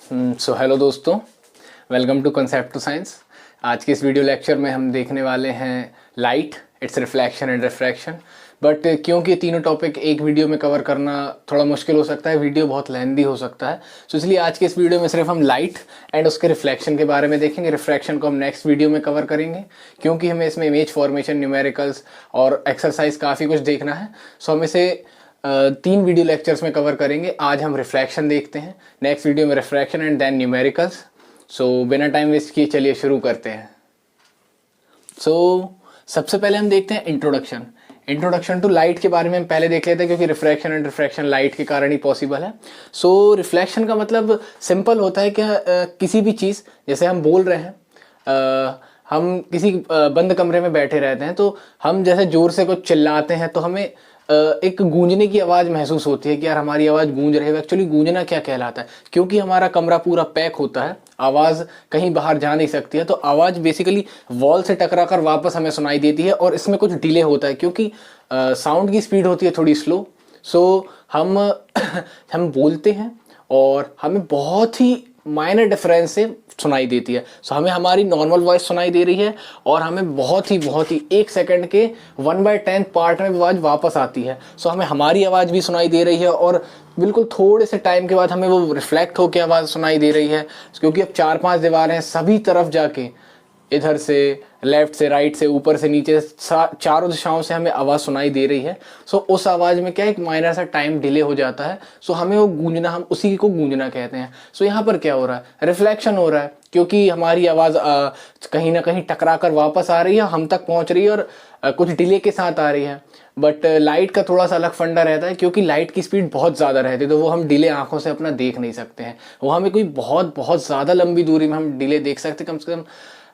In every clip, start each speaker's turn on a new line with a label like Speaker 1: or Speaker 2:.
Speaker 1: Hello दोस्तों, welcome to concept to science. आज के इस वीडियो लेक्चर में हम देखने वाले हैं light, it's reflection and refraction. But क्योंकि तीनों टॉपिक एक वीडियो में कवर करना थोड़ा मुश्किल हो सकता है, वीडियो बहुत लेंदी हो सकता है, तो इसलिए आज के इस वीडियो में सिर्फ हम लाइट एंड उसके रिफ्लेक्शन के बारे में देखेंगे। रिफ्रैक्शन को हम नेक्स्ट वीडियो में कवर करेंगे क्योंकि हमें इसमें इमेज फॉर्मेशन, न्यूमेरिकल्स और एक्सरसाइज काफ़ी कुछ देखना है। सो हम इसे 3 वीडियो लेक्चर्स में कवर करेंगे। आज हम रिफ्लेक्शन देखते हैं, नेक्स्ट वीडियो में रिफ्रैक्शन एंड देन न्यूमेरिकल्स। सो बिना टाइम वेस्ट किए चलिए शुरू करते हैं। सबसे पहले हम देखते हैं इंट्रोडक्शन टू लाइट के बारे में हम पहले देख लेते हैं क्योंकि रिफ्रैक्शन एंड रिफ्रैक्शन लाइट के कारण ही पॉसिबल है। रिफ्लेक्शन का मतलब सिंपल होता है कि किसी भी चीज़, जैसे हम बोल रहे हैं, हम किसी बंद कमरे में बैठे रहते हैं तो हम जैसे ज़ोर से कुछ चिल्लाते हैं तो हमें एक गूंजने की आवाज़ महसूस होती है कि यार हमारी आवाज़ गूंज रही है। एक्चुअली गूंजना क्या कहलाता है, क्योंकि हमारा कमरा पूरा पैक होता है, आवाज़ कहीं बाहर जा नहीं सकती है, तो आवाज़ बेसिकली वॉल से टकरा कर वापस हमें सुनाई देती है और इसमें कुछ डिले होता है क्योंकि साउंड की स्पीड होती है थोड़ी स्लो। हम हम बोलते हैं और हमें बहुत ही माइनर डिफरेंस से सुनाई देती है। हमें हमारी नॉर्मल वॉइस सुनाई दे रही है और हमें बहुत ही 1 सेकंड के 1/10 पार्ट में आवाज़ वापस आती है। हमें हमारी आवाज़ भी सुनाई दे रही है और बिल्कुल थोड़े से टाइम के बाद हमें वो रिफ्लेक्ट होकर आवाज़ सुनाई दे रही है क्योंकि अब 4-5 दीवारें हैं, सभी तरफ जाके, इधर से, लेफ्ट से, राइट से, ऊपर से नीचे, चारों दिशाओं से हमें आवाज़ सुनाई दे रही है। उस आवाज़ में क्या एक माइनर सा टाइम डिले हो जाता है। हमें वो गूंजना, हम उसी को गूंजना कहते हैं। यहाँ पर क्या हो रहा है, रिफ्लेक्शन हो रहा है क्योंकि हमारी आवाज़ कहीं ना कहीं टकरा कर वापस आ रही है, हम तक पहुँच रही है और कुछ डिले के साथ आ रही है। बट लाइट का थोड़ा सा अलग फंडा रहता है क्योंकि लाइट की स्पीड बहुत ज़्यादा रहती है, तो वो हम डिले आंखों से अपना देख नहीं सकते हैं। वो हमें कोई बहुत ज़्यादा लंबी दूरी में हम डिले देख सकते हैं, कम से कम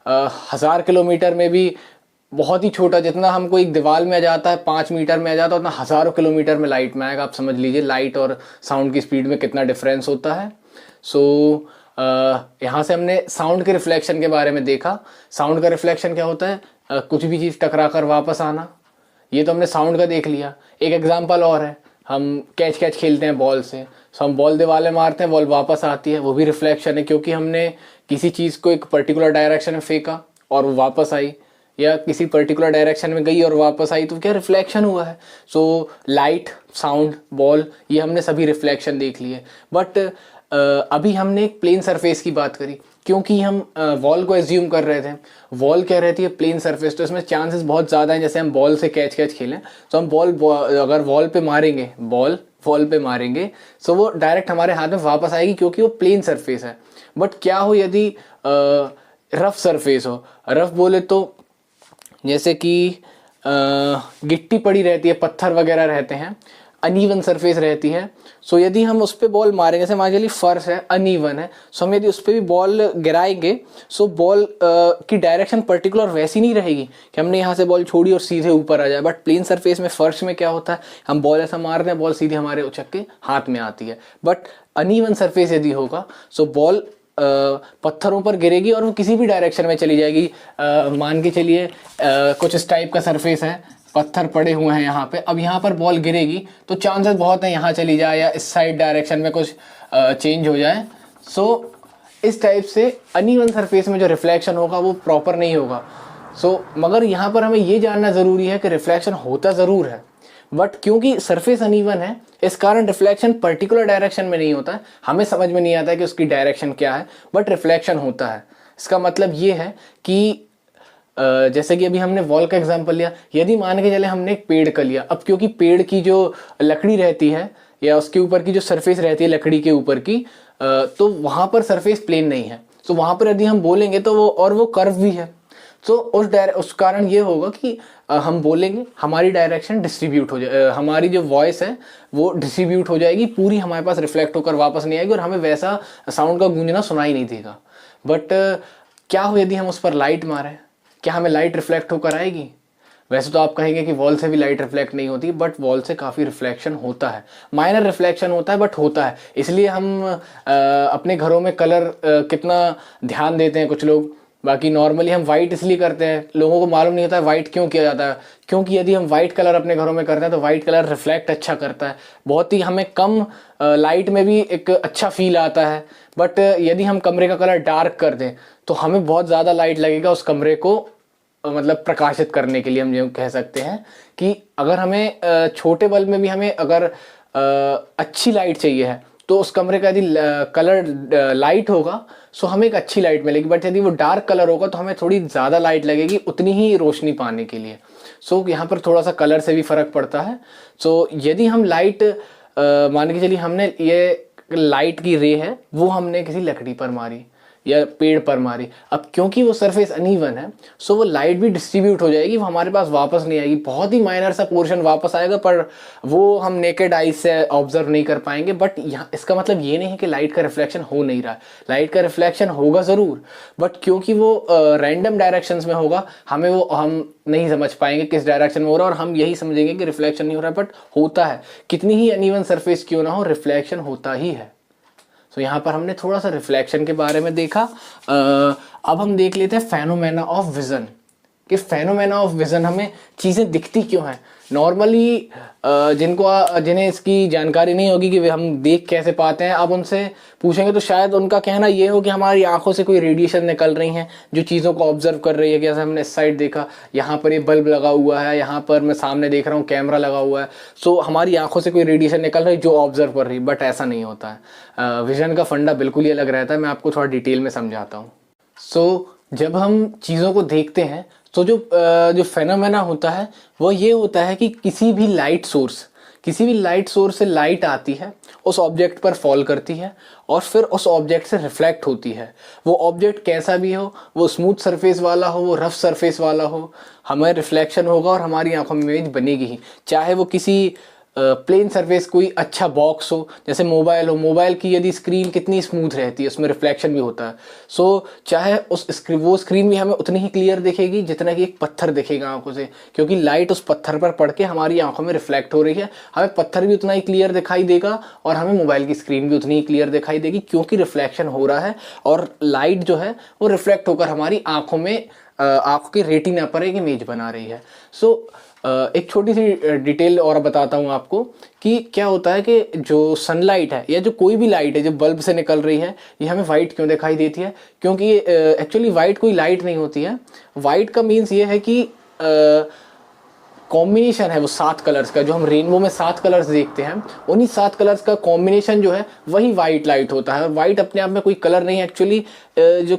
Speaker 1: 1000 किलोमीटर में भी बहुत ही छोटा, जितना हमको एक दीवार में आ जाता है 5 मीटर में आ जाता है, उतना हज़ारों किलोमीटर में लाइट में आएगा। आप समझ लीजिए लाइट और साउंड की स्पीड में कितना डिफरेंस होता है। यहाँ से हमने साउंड के रिफ्लेक्शन के बारे में देखा। साउंड का रिफ्लेक्शन क्या होता है, कुछ भी चीज़ टकरा कर वापस आना। ये तो हमने साउंड का देख लिया। एक एग्जाम्पल और है, हम कैच खेलते हैं बॉल से, हम बॉल दीवार में मारते हैं, बॉल वापस आती है, वो भी रिफ्लेक्शन है क्योंकि हमने किसी चीज़ को एक पर्टिकुलर डायरेक्शन में फेंका और वो वापस आई, या किसी पर्टिकुलर डायरेक्शन में गई और वापस आई, तो क्या रिफ्लेक्शन हुआ है। लाइट, साउंड, बॉल, ये हमने सभी रिफ्लेक्शन देख लिए। बट अभी हमने एक प्लेन सरफेस की बात करी क्योंकि हम वॉल को एज्यूम कर रहे थे। वॉल क्या रहती है, प्लेन सरफेस, तो इसमें चांसेस बहुत ज़्यादा हैं। जैसे हम बॉल से कैच खेलें तो हम अगर वॉल पे मारेंगे, वॉल पे मारेंगे तो वो डायरेक्ट हमारे हाथ में वापस आएगी क्योंकि वो प्लेन सरफेस है। बट क्या हो यदि रफ सरफेस हो, रफ बोले तो जैसे कि गिट्टी पड़ी रहती है, पत्थर वगैरह रहते हैं, अनइवन सरफेस रहती है। यदि हम उस पर बॉल मारेंगे, जैसे मान लीजिए फर्श है, अनइवन है, हम यदि उस पर भी बॉल गिराएंगे बॉल की डायरेक्शन पर्टिकुलर वैसी नहीं रहेगी कि हमने यहाँ से बॉल छोड़ी और सीधे ऊपर आ जाए। बट प्लेन सरफेस में, फर्श में क्या होता है, हम बॉल ऐसा मारते हैं, बॉल सीधे हमारे उछक के हाथ में आती है। बट अनइवन सरफेस यदि होगा बॉल पत्थरों पर गिरेगी और वो किसी भी डायरेक्शन में चली जाएगी। मान के चलिए कुछ इस टाइप का सरफेस है, पत्थर पड़े हुए हैं यहाँ पे, अब यहाँ पर बॉल गिरेगी तो चांसेस बहुत हैं यहाँ चली जाए या इस साइड डायरेक्शन में कुछ चेंज हो जाए। इस टाइप से अनइवन सरफेस में जो रिफ्लेक्शन होगा वो प्रॉपर नहीं होगा। मगर यहाँ पर हमें ये जानना ज़रूरी है कि रिफ्लेक्शन होता ज़रूर है, बट क्योंकि सरफेस अनइवन है इस कारण रिफ्लेक्शन पर्टिकुलर डायरेक्शन में नहीं होता है। हमें समझ में नहीं आता है कि उसकी डायरेक्शन क्या है, बट रिफ्लेक्शन होता है। इसका मतलब ये है कि जैसे कि अभी हमने वॉल का एग्जांपल लिया, यदि मान के चले हमने एक पेड़ का लिया, अब क्योंकि पेड़ की जो लकड़ी रहती है या उसके ऊपर की जो सरफेस रहती है लकड़ी के ऊपर की, तो वहाँ पर सरफेस प्लेन नहीं है। वहाँ पर यदि हम बोलेंगे तो वो कर्व भी है, उस कारण ये होगा कि हम बोलेंगे, हमारी डायरेक्शन डिस्ट्रीब्यूट हो जाए, हमारी जो वॉइस है वो डिस्ट्रीब्यूट हो जाएगी, पूरी हमारे पास रिफ्लेक्ट होकर वापस नहीं आएगी और हमें वैसा साउंड का गूंजना सुनाई नहीं देगा। बट क्या हो यदि हम उस पर लाइट मारें, क्या हमें लाइट रिफ्लेक्ट होकर आएगी? वैसे तो आप कहेंगे कि वॉल से भी लाइट रिफ्लेक्ट नहीं होती, बट वॉल से काफ़ी रिफ्लेक्शन होता है, माइनर रिफ्लेक्शन होता है बट होता है। इसलिए हम अपने घरों में कलर कितना ध्यान देते हैं कुछ लोग, बाकी नॉर्मली हम वाइट इसलिए करते हैं, लोगों को मालूम नहीं होता है वाइट क्यों किया जाता है, क्योंकि यदि हम वाइट कलर अपने घरों में करते हैं तो वाइट कलर रिफ्लेक्ट अच्छा करता है, बहुत ही हमें कम लाइट में भी एक अच्छा फील आता है। बट यदि हम कमरे का कलर डार्क कर दें तो हमें बहुत ज़्यादा लाइट लगेगा उस कमरे को मतलब प्रकाशित करने के लिए। हम जो कह सकते हैं कि अगर हमें छोटे बल्ब में भी हमें अगर अच्छी लाइट चाहिए है तो उस कमरे का यदि कलर लाइट होगा सो हमें एक अच्छी लाइट मिलेगी, बट यदि वो डार्क कलर होगा तो हमें थोड़ी ज़्यादा लाइट लगेगी उतनी ही रोशनी पाने के लिए। सो यहाँ पर थोड़ा सा कलर से भी फ़र्क पड़ता है। सो यदि हम लाइट मान के चलिए हमने ये लाइट की रे है वो हमने किसी लकड़ी पर मारी या पेड़ पर मारी, अब क्योंकि वो सरफेस अनइवन है सो वो लाइट भी डिस्ट्रीब्यूट हो जाएगी, वो हमारे पास वापस नहीं आएगी, बहुत ही माइनर सा पोर्शन वापस आएगा पर वो हम नेकेड आई से ऑब्जर्व नहीं कर पाएंगे। बट यहाँ इसका मतलब ये नहीं है कि लाइट का रिफ्लेक्शन हो नहीं रहा है, लाइट का रिफ्लेक्शन होगा ज़रूर, बट क्योंकि वो रैंडम डायरेक्शंस में होगा हम नहीं समझ पाएंगे किस डायरेक्शन में हो रहा है, और हम यही समझेंगे कि रिफ्लेक्शन नहीं हो रहा है, बट होता है। कितनी ही अनइवन सरफेस क्यों ना हो रिफ्लेक्शन होता ही है। तो यहाँ पर हमने थोड़ा सा रिफ्लेक्शन के बारे में देखा। अब हम देख लेते हैं फेनोमेना ऑफ विज़न, कि फेनोमेना ऑफ विज़न हमें चीज़ें दिखती क्यों हैं। नॉर्मली जिन्हें इसकी जानकारी नहीं होगी कि हम देख कैसे पाते हैं, अब उनसे पूछेंगे तो शायद उनका कहना ये हो कि हमारी आंखों से कोई रेडिएशन निकल रही हैं जो चीज़ों को ऑब्जर्व कर रही है। कि जैसे हमने इस साइड देखा, यहाँ पर ये बल्ब लगा हुआ है, यहाँ पर मैं सामने देख रहा हूँ कैमरा लगा हुआ है, सो हमारी आंखों से कोई रेडिएशन निकल रही है जो ऑब्जर्व कर रही है, बट ऐसा नहीं होता है। विजन का फंडा बिल्कुल ही अलग रहता है, मैं आपको थोड़ा डिटेल में समझाता हूँ। सो जब हम चीज़ों को देखते हैं तो जो फेनोमेना होता है वो ये होता है कि किसी भी लाइट सोर्स से लाइट आती है, उस ऑब्जेक्ट पर फॉल करती है और फिर उस ऑब्जेक्ट से रिफ्लेक्ट होती है। वो ऑब्जेक्ट कैसा भी हो, वो स्मूथ सरफेस वाला हो, वो रफ सरफेस वाला हो, हमें रिफ्लेक्शन होगा और हमारी आंखों में इमेज बनेगी ही। चाहे वो किसी प्लेन सरफेस कोई अच्छा बॉक्स हो, जैसे मोबाइल हो, मोबाइल की यदि स्क्रीन कितनी स्मूथ रहती है उसमें रिफ्लेक्शन भी होता है। सो चाहे वो स्क्रीन भी हमें उतनी ही क्लियर दिखेगी जितना कि एक पत्थर दिखेगा आंखों से, क्योंकि लाइट उस पत्थर पर पड़ के हमारी आंखों में रिफ्लेक्ट हो रही है। हमें पत्थर भी उतना ही क्लियर दिखाई देगा और हमें मोबाइल की स्क्रीन भी उतनी ही क्लियर दिखाई देगी, क्योंकि रिफ्लेक्शन हो रहा है और लाइट जो है वो रिफ्लेक्ट होकर हमारी आंखों की रेटिना पर एक इमेज बना रही है। सो एक छोटी सी डिटेल और बताता हूँ आपको कि क्या होता है कि जो सनलाइट है या जो कोई भी लाइट है जो बल्ब से निकल रही है ये हमें वाइट क्यों दिखाई देती है, क्योंकि एक्चुअली वाइट कोई लाइट नहीं होती है। वाइट का मीन्स ये है कि कॉम्बिनेशन है वो 7 कलर्स का, जो हम रेनबो में 7 कलर्स देखते हैं उन्हीं 7 कलर्स का कॉम्बिनेशन जो है वही वाइट लाइट होता है। और वाइट अपने आप में कोई कलर नहीं है एक्चुअली, जो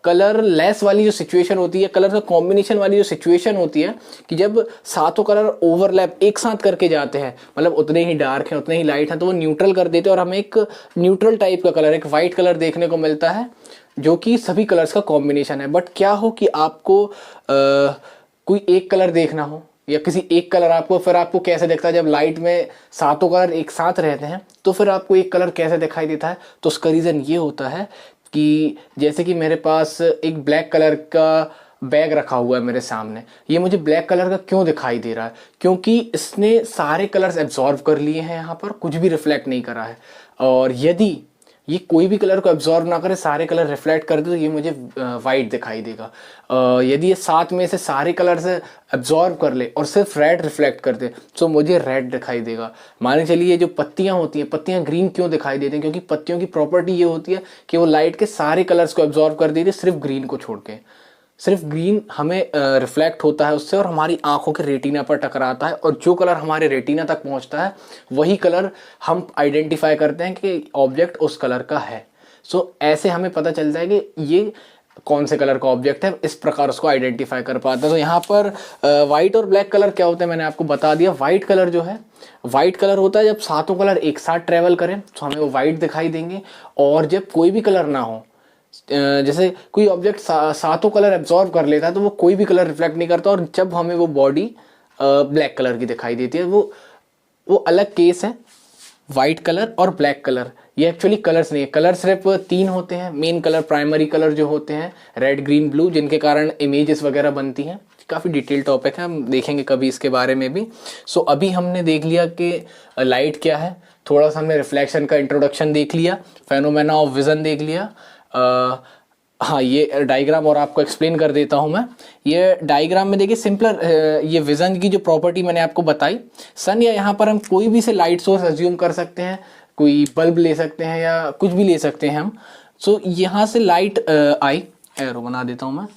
Speaker 1: कलर लेस वाली जो सिचुएशन होती है, कलर का कॉम्बिनेशन वाली जो सिचुएशन होती है कि जब सातों कलर ओवरलैप एक साथ करके जाते हैं, मतलब उतने ही डार्क हैं उतने ही लाइट हैं, तो वो न्यूट्रल कर देते हैं और हमें एक न्यूट्रल टाइप का कलर, एक वाइट कलर देखने को मिलता है जो कि सभी कलर्स का कॉम्बिनेशन है। बट क्या हो कि आपको कोई एक कलर देखना हो या किसी एक कलर आपको, फिर आपको कैसे दिखता है जब लाइट में सातों कलर एक साथ रहते हैं तो फिर आपको एक कलर कैसे दिखाई देता है। तो उसका रीज़न ये होता है कि जैसे कि मेरे पास एक ब्लैक कलर का बैग रखा हुआ है मेरे सामने, ये मुझे ब्लैक कलर का क्यों दिखाई दे रहा है, क्योंकि इसने सारे कलर्स एब्जॉर्व कर लिए हैं, यहाँ पर कुछ भी रिफ्लेक्ट नहीं करा है। और यदि ये कोई भी कलर को एब्जॉर्व ना करे, सारे कलर रिफ्लेक्ट कर दे तो ये मुझे वाइट दिखाई देगा। यदि ये 7 में से सारे कलर से एब्जॉर्व कर ले और सिर्फ रेड रिफ्लेक्ट कर दे तो मुझे रेड दिखाई देगा। मान के चलिए जो पत्तियां होती हैं, पत्तियां ग्रीन क्यों दिखाई देती हैं, क्योंकि पत्तियों की प्रॉपर्टी ये होती है कि वो लाइट के सारे कलर्स को एब्जॉर्व कर देती है सिर्फ ग्रीन को छोड़ के। सिर्फ ग्रीन हमें रिफ्लेक्ट होता है उससे और हमारी आंखों के रेटिना पर टकराता है, और जो कलर हमारे रेटिना तक पहुंचता है वही कलर हम आइडेंटिफाई करते हैं कि ऑब्जेक्ट उस कलर का है। सो ऐसे हमें पता चलता है कि ये कौन से कलर का ऑब्जेक्ट है, इस प्रकार उसको आइडेंटिफाई कर पाता है। तो यहाँ पर वाइट और ब्लैक कलर क्या होते हैं मैंने आपको बता दिया। वाइट कलर जो है, वाइट कलर होता है जब सातों कलर एक साथ ट्रेवल करें तो हमें वो वाइट दिखाई देंगे, और जब कोई भी कलर ना हो, जैसे कोई ऑब्जेक्ट सातों कलर एब्जॉर्व कर लेता है तो वो कोई भी कलर रिफ्लेक्ट नहीं करता, और जब हमें वो बॉडी ब्लैक कलर की दिखाई देती है वो अलग केस है। वाइट कलर और ब्लैक कलर ये एक्चुअली कलर्स नहीं है, कलर सिर्फ 3 होते हैं मेन कलर, प्राइमरी कलर जो होते हैं रेड ग्रीन ब्लू, जिनके कारण इमेजेस वगैरह बनती हैं। काफ़ी डिटेल टॉपिक है, हम देखेंगे कभी इसके बारे में भी। सो अभी हमने देख लिया कि लाइट क्या है, थोड़ा सा हमने रिफ्लेक्शन का इंट्रोडक्शन देख लिया, फेनोमेना ऑफ विज़न देख लिया। हाँ, ये डायग्राम और आपको एक्सप्लेन कर देता हूँ मैं। ये डायग्राम में देखिए सिंपलर, ये विजन की जो प्रॉपर्टी मैंने आपको बताई, सन या यहाँ पर हम कोई भी से लाइट सोर्स अज्यूम कर सकते हैं, कोई बल्ब ले सकते हैं या कुछ भी ले सकते हैं हम। सो यहाँ से लाइट आई, एरो बना देता हूँ मैं,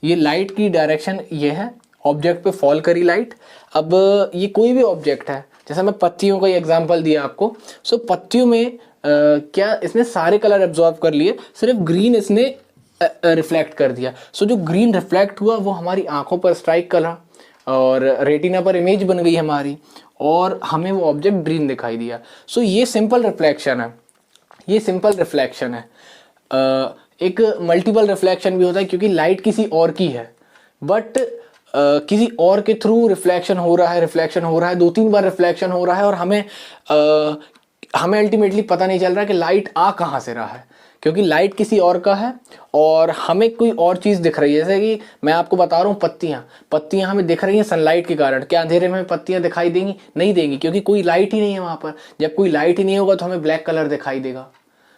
Speaker 1: ये लाइट की डायरेक्शन ये है, ऑब्जेक्ट पे फॉल करी लाइट। अब ये कोई भी ऑब्जेक्ट है, जैसे मैं पत्तियों का एग्जांपल दिया आपको। सो पत्तियों में क्या इसने सारे कलर एब्जॉर्ब कर लिए, सिर्फ ग्रीन इसने रिफ्लेक्ट कर दिया। सो जो ग्रीन रिफ्लेक्ट हुआ वो हमारी आंखों पर स्ट्राइक करा और रेटिना पर इमेज बन गई हमारी, और हमें वो ऑब्जेक्ट ग्रीन दिखाई दिया। सो ये सिंपल रिफ्लेक्शन है, ये सिंपल रिफ्लेक्शन है। एक मल्टीपल रिफ्लेक्शन भी होता है क्योंकि लाइट किसी और की है, बट किसी और के थ्रू रिफ्लेक्शन हो रहा है, रिफ्लेक्शन हो रहा है, 2-3 बार रिफ्लेक्शन हो रहा है, और हमें अल्टीमेटली पता नहीं चल रहा है कि लाइट आ कहाँ से रहा है, क्योंकि लाइट किसी और का है और हमें कोई और चीज़ दिख रही है। जैसे कि मैं आपको बता रहा हूँ, पत्तियाँ हमें दिख रही हैं सनलाइट के कारण। क्या अंधेरे में पत्तियाँ दिखाई देंगी? नहीं देंगी, क्योंकि कोई लाइट ही नहीं है वहाँ पर। जब कोई लाइट ही नहीं होगा तो हमें ब्लैक कलर दिखाई देगा।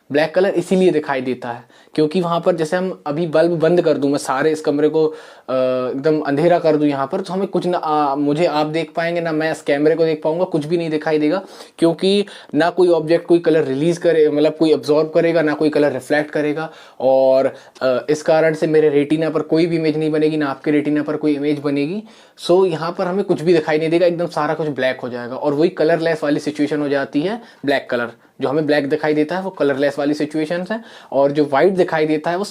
Speaker 1: ब्लैक कलर इसीलिए दिखाई देता है क्योंकि वहाँ पर, जैसे हम अभी बल्ब बंद कर दूँ, मैं सारे इस कमरे को एकदम अंधेरा कर दूँ यहाँ पर, तो हमें कुछ ना मुझे आप देख पाएंगे ना मैं इस कैमरे को देख पाऊंगा, कुछ भी नहीं दिखाई देगा, क्योंकि ना कोई ऑब्जेक्ट कोई कलर रिलीज करे, मतलब कोई अब्जॉर्ब करेगा, ना कोई कलर रिफ्लेक्ट करेगा। और इस कारण से मेरे रेटिना पर कोई भी इमेज नहीं बनेगी, ना आपके रेटिना पर कोई इमेज बनेगी। सो यहाँ पर हमें कुछ भी दिखाई नहीं देगा, एकदम सारा कुछ ब्लैक हो जाएगा, और वही कलरलेस वाली सिचुएशन हो जाती है। ब्लैक कलर जो हमें ब्लैक दिखाई देता है वो कलरलेस वाली सिचुएशंस है, और जो वाइट दिखाई देता है वो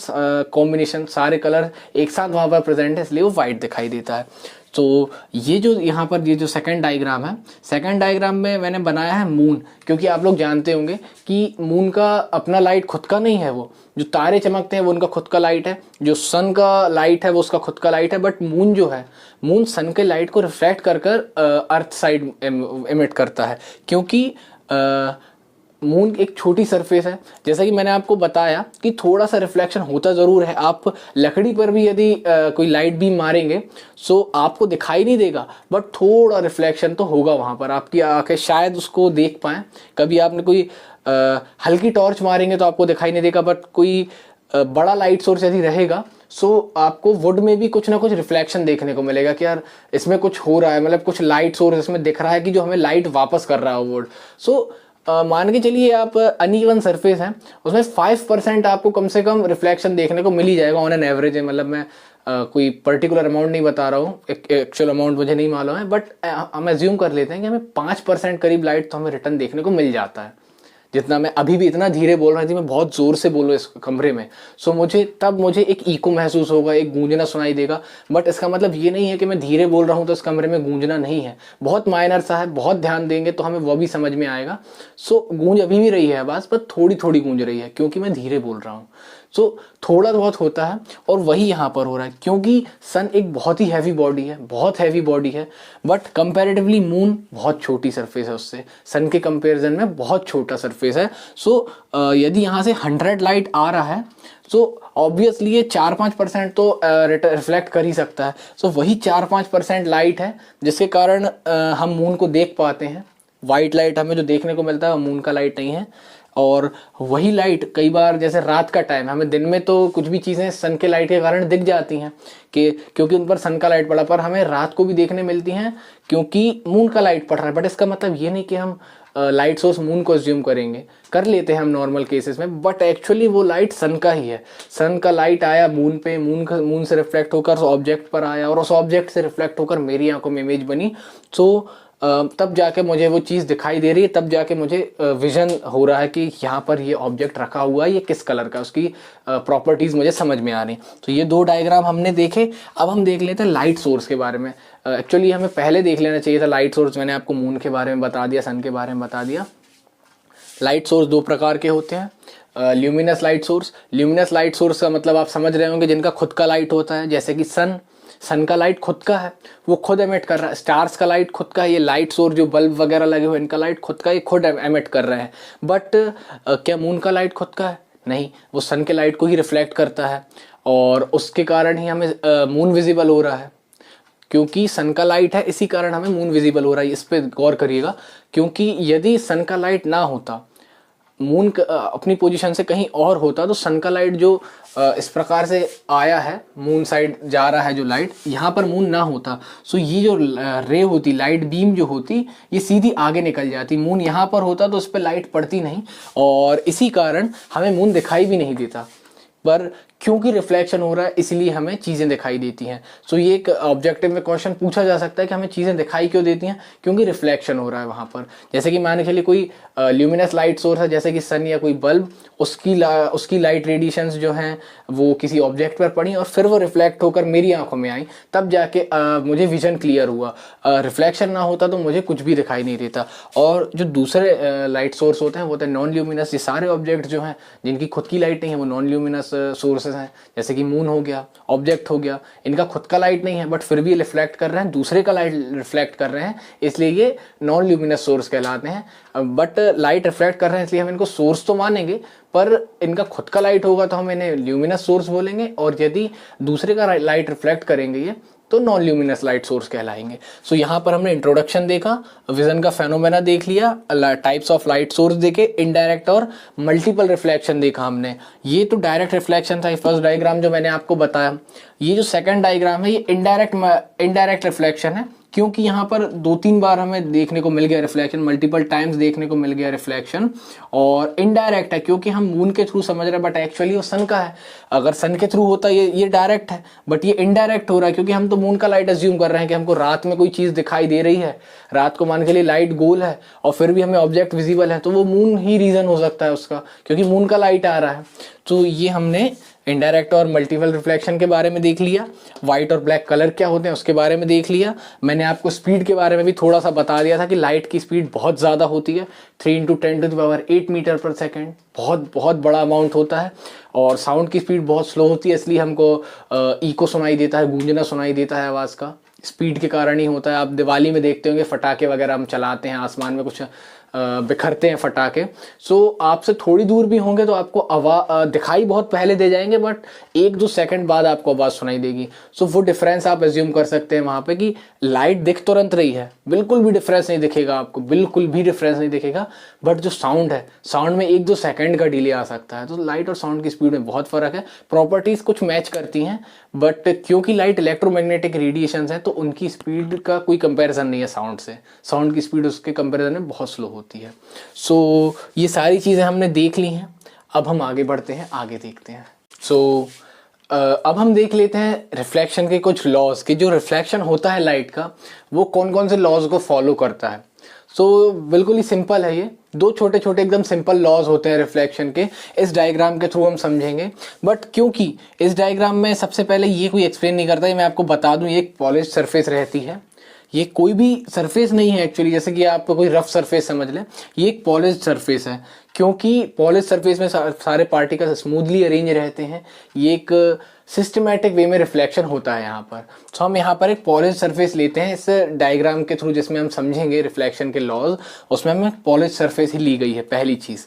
Speaker 1: कॉम्बिनेशन, सारे कलर एक साथ वहाँ पर प्रेजेंट है, इसलिए वो वाइट दिखाई देता है। तो ये जो यहाँ पर ये जो सेकंड डायग्राम है, सेकंड डायग्राम में मैंने बनाया है मून, क्योंकि आप लोग जानते होंगे कि मून का अपना लाइट खुद का नहीं है, वो जो तारे चमकते हैं वो उनका खुद का लाइट है, जो सन का लाइट है वो उसका खुद का लाइट है, बट मून जो है, मून सन के लाइट को रिफ्लेक्ट कर अर्थ साइड इमिट करता है, क्योंकि मून एक छोटी सरफेस है। जैसा कि मैंने आपको बताया कि थोड़ा सा रिफ्लेक्शन होता ज़रूर है। आप लकड़ी पर भी यदि कोई लाइट बीम मारेंगे सो आपको दिखाई नहीं देगा, बट थोड़ा रिफ्लेक्शन तो होगा वहाँ पर, आपकी आंखें शायद उसको देख पाएँ। कभी आपने कोई हल्की टॉर्च मारेंगे तो आपको दिखाई नहीं देगा, बट कोई बड़ा लाइट सोर्स यदि रहेगा सो आपको वुड में भी कुछ ना कुछ रिफ्लेक्शन देखने को मिलेगा कि यार इसमें कुछ हो रहा है, मतलब कुछ लाइट सोर्स इसमें दिख रहा है कि जो हमें लाइट वापस कर रहा है वुड। सो मान के चलिए आप अनइवन सरफेस है, उसमें 5% आपको कम से कम रिफ्लेक्शन देखने को मिल ही जाएगा ऑन एन एवरेज है। मतलब मैं कोई पर्टिकुलर अमाउंट नहीं बता रहा हूँ, एक्चुअल अमाउंट मुझे नहीं मालूम है, बट हम एज्यूम कर लेते हैं कि हमें 5% करीब लाइट तो हमें रिटर्न देखने को मिल जाता है। जितना मैं अभी भी इतना धीरे बोल रहा थी, मैं बहुत जोर से बोल रहा हूँ इस कमरे में, सो मुझे एक इको महसूस होगा, एक गूंजना सुनाई देगा। बट इसका मतलब ये नहीं है कि मैं धीरे बोल रहा हूँ तो इस कमरे में गूंजना नहीं है, बहुत माइनर सा है, बहुत ध्यान देंगे तो हमें वो भी समझ में आएगा। सो गूंज अभी भी रही है आवाज़, पर थोड़ी थोड़ी गूंज रही है क्योंकि मैं धीरे बोल रहा हूँ। सो थोड़ा बहुत होता है, और वही यहाँ पर हो रहा है क्योंकि सन एक बहुत ही हैवी बॉडी है, बहुत हैवी बॉडी है, बट कंपैरेटिवली मून बहुत छोटी सरफेस है, उससे सन के कंपैरिजन में बहुत छोटा सरफेस है। सो यदि यहाँ से 100 लाइट आ रहा है सो ऑब्वियसली ये 4-5% तो रिफ्लेक्ट कर ही सकता है। सो वही 4-5% लाइट है जिसके कारण हम मून को देख पाते हैं। वाइट लाइट हमें जो देखने को मिलता है वो मून का लाइट नहीं है, और वही लाइट कई बार जैसे रात का टाइम, हमें दिन में तो कुछ भी चीज़ें सन के लाइट के कारण दिख जाती हैं कि क्योंकि उन पर सन का लाइट पड़ा, पर हमें रात को भी देखने मिलती हैं क्योंकि मून का लाइट पड़ रहा है। बट इसका मतलब ये नहीं कि हम लाइट सोर्स मून को एज्यूम करेंगे, कर लेते हैं हम नॉर्मल केसेस में, बट एक्चुअली वो लाइट सन का ही है। सन का लाइट आया मून पे, मून से रिफ्लेक्ट होकर उस ऑब्जेक्ट पर आया, और उस ऑब्जेक्ट से रिफ्लेक्ट होकर मेरी आंखों में इमेज बनी। सो तब जाके मुझे वो चीज़ दिखाई दे रही है, तब जाके मुझे विजन हो रहा है कि यहाँ पर ये ऑब्जेक्ट रखा हुआ है, ये किस कलर का, उसकी प्रॉपर्टीज़ मुझे समझ में आ रही। तो ये 2 डायग्राम हमने देखे। अब हम देख लेते हैं लाइट सोर्स के बारे में। एक्चुअली हमें पहले देख लेना चाहिए था लाइट सोर्स। मैंने आपको मून के बारे में बता दिया, सन के बारे में बता दिया। लाइट सोर्स 2 प्रकार के होते हैं। Luminous light source, luminous light source का मतलब आप समझ रहे होंगे जिनका खुद का लाइट होता है, जैसे कि सन का लाइट खुद का है, वो खुद एमिट कर रहा है। स्टार्स का लाइट खुद का है, ये लाइट सोर्स जो बल्ब वगैरह लगे हुए इनका लाइट खुद का, ये खुद एमिट कर रहे हैं। बट क्या मून का लाइट खुद का है? नहीं, वो सन के लाइट को ही रिफ्लेक्ट करता है, और उसके कारण ही हमें मून विजिबल हो रहा है। क्योंकि सन का लाइट है इसी कारण हमें मून विजिबल हो रहा है। इस पर गौर करिएगा, क्योंकि यदि सन का लाइट ना होता, मून अपनी पोजीशन से कहीं और होता तो सन का लाइट जो इस प्रकार से आया है, मून साइड जा रहा है जो लाइट, यहाँ पर मून ना होता, सो ये जो रे होती, लाइट बीम जो होती, ये सीधी आगे निकल जाती। मून यहाँ पर होता तो उस पर लाइट पड़ती नहीं और इसी कारण हमें मून दिखाई भी नहीं देता। पर क्योंकि रिफ्लेक्शन हो रहा है इसलिए हमें चीज़ें दिखाई देती हैं। सो ये एक ऑब्जेक्टिव में क्वेश्चन पूछा जा सकता है कि हमें चीज़ें दिखाई क्यों देती हैं, क्योंकि रिफ्लेक्शन हो रहा है वहाँ पर। जैसे कि मान के चलिए कोई ल्यूमिनस लाइट सोर्स है जैसे कि सन या कोई बल्ब, उसकी लाइट रेडिएशंस जो हैं वो किसी ऑब्जेक्ट पर पड़ी और फिर वो रिफ्लेक्ट होकर मेरी आंखों में आई, तब जाके मुझे विजन क्लियर हुआ। रिफ्लेक्शन ना होता तो मुझे कुछ भी दिखाई नहीं देता। और जो दूसरे लाइट सोर्स होते हैं वो होते हैं नॉन ल्यूमिनस। ये सारे ऑब्जेक्ट जो हैं जिनकी खुद की लाइट नहीं है वो नॉन ल्यूमिनस सोर्सेज हैं, जैसे कि मून हो गया, ऑब्जेक्ट हो गया, इनका खुद का लाइट नहीं है बट फिर भी रिफ्लेक्ट कर रहे हैं, दूसरे का लाइट रिफ्लेक्ट कर रहे हैं, इसलिए ये नॉन ल्यूमिनस सोर्स कहलाते हैं। बट लाइट रिफ्लेक्ट कर रहे हैं इसलिए हम इनको सोर्स तो मानेंगे, पर इनका खुद का लाइट होगा तो हम इन्हें ल्यूमिनस सोर्स बोलेंगे, और यदि दूसरे का लाइट रिफ्लेक्ट करेंगे ये तो नॉन ल्यूमिनस लाइट सोर्स कहलाएंगे। सो यहाँ पर हमने इंट्रोडक्शन देखा, विजन का फेनोमेना देख लिया, टाइप्स ऑफ लाइट सोर्स देखे, इनडायरेक्ट और मल्टीपल रिफ्लेक्शन देखा हमने। ये तो डायरेक्ट रिफ्लेक्शन था, फर्स्ट डायग्राम जो मैंने आपको बताया। ये जो सेकंड डायग्राम है ये इनडायरेक्ट रिफ्लेक्शन है, क्योंकि यहाँ पर 2-3 बार हमें देखने को मिल गया रिफ्लेक्शन, मल्टीपल टाइम्स देखने को मिल गया रिफ्लेक्शन। और इनडायरेक्ट है क्योंकि हम मून के थ्रू समझ रहे हैं बट एक्चुअली वो सन का है। अगर सन के थ्रू होता ये डायरेक्ट है, बट ये इनडायरेक्ट हो रहा है क्योंकि हम तो मून का लाइट अज्यूम कर रहे हैं कि हमको रात में कोई चीज़ दिखाई दे रही है। रात को मान के लिए लाइट गोल है और फिर भी हमें ऑब्जेक्ट विजिबल है, तो वो मून ही रीज़न हो सकता है उसका, क्योंकि मून का लाइट आ रहा है। तो ये हमने इनडायरेक्ट और मल्टीपल रिफ्लेक्शन के बारे में देख लिया। वाइट और ब्लैक कलर क्या होते हैं उसके बारे में देख लिया। मैंने आपको स्पीड के बारे में भी थोड़ा सा बता दिया था कि लाइट की स्पीड बहुत ज़्यादा होती है, 3 × 10⁸ मीटर पर सेकेंड, बहुत बड़ा अमाउंट होता है। और साउंड की स्पीड बहुत स्लो होती है, इसलिए हमको इको सुनाई देता है, गूंजना सुनाई देता है आवाज़ का, स्पीड के कारण ही होता है। आप दिवाली में देखते होंगे फटाके वगैरह हम चलाते हैं, आसमान में कुछ बिखरते हैं फटाके। सो आपसे थोड़ी दूर भी होंगे तो आपको आवाज़ दिखाई बहुत पहले दे जाएंगे बट 1-2 सेकंड बाद आपको आवाज़ सुनाई देगी। सो वो डिफरेंस आप एज्यूम कर सकते हैं वहाँ पे कि लाइट दिख तुरंत रही है, बिल्कुल भी डिफरेंस नहीं दिखेगा आपको, बिल्कुल भी डिफरेंस नहीं दिखेगा। बट जो साउंड है, साउंड में 1-2 सेकंड का डिले आ सकता है। तो लाइट और साउंड की स्पीड में बहुत फ़र्क है। प्रॉपर्टीज़ कुछ मैच करती हैं बट क्योंकि लाइट इलेक्ट्रोमैग्नेटिक रेडिएशन है तो उनकी स्पीड का कोई कंपैरिजन नहीं है साउंड से। साउंड की स्पीड उसके कंपैरिजन में बहुत स्लो होती है। सो ये सारी चीज़ें हमने देख ली हैं। अब हम आगे बढ़ते हैं, आगे देखते हैं। अब हम देख लेते हैं रिफ्लेक्शन के कुछ लॉज कि जो रिफ्लेक्शन होता है लाइट का वो कौन कौन से लॉज को फॉलो करता है। बिल्कुल ही सिंपल है, ये 2 छोटे छोटे एकदम सिंपल लॉज होते हैं रिफ्लेक्शन के। इस डायग्राम के थ्रू हम समझेंगे, बट क्योंकि इस डायग्राम में सबसे पहले ये कोई एक्सप्लेन नहीं करता है, मैं आपको बता दूं, ये एक पॉलिश सरफेस रहती है। ये कोई भी सरफेस नहीं है एक्चुअली, जैसे कि आप कोई रफ सरफेस समझ लें, ये एक पॉलिश सरफेस है। क्योंकि पॉलिश सरफेस में सारे पार्टिकल्स स्मूथली अरेंज रहते हैं, ये एक सिस्टमैटिक वे में रिफ्लेक्शन होता है यहाँ पर। तो हम यहाँ पर एक पॉलिश सरफेस लेते हैं इस डायग्राम के थ्रू, जिसमें हम समझेंगे रिफ्लेक्शन के लॉज, उसमें हमें पॉलिश सरफेस ही ली गई है पहली चीज़।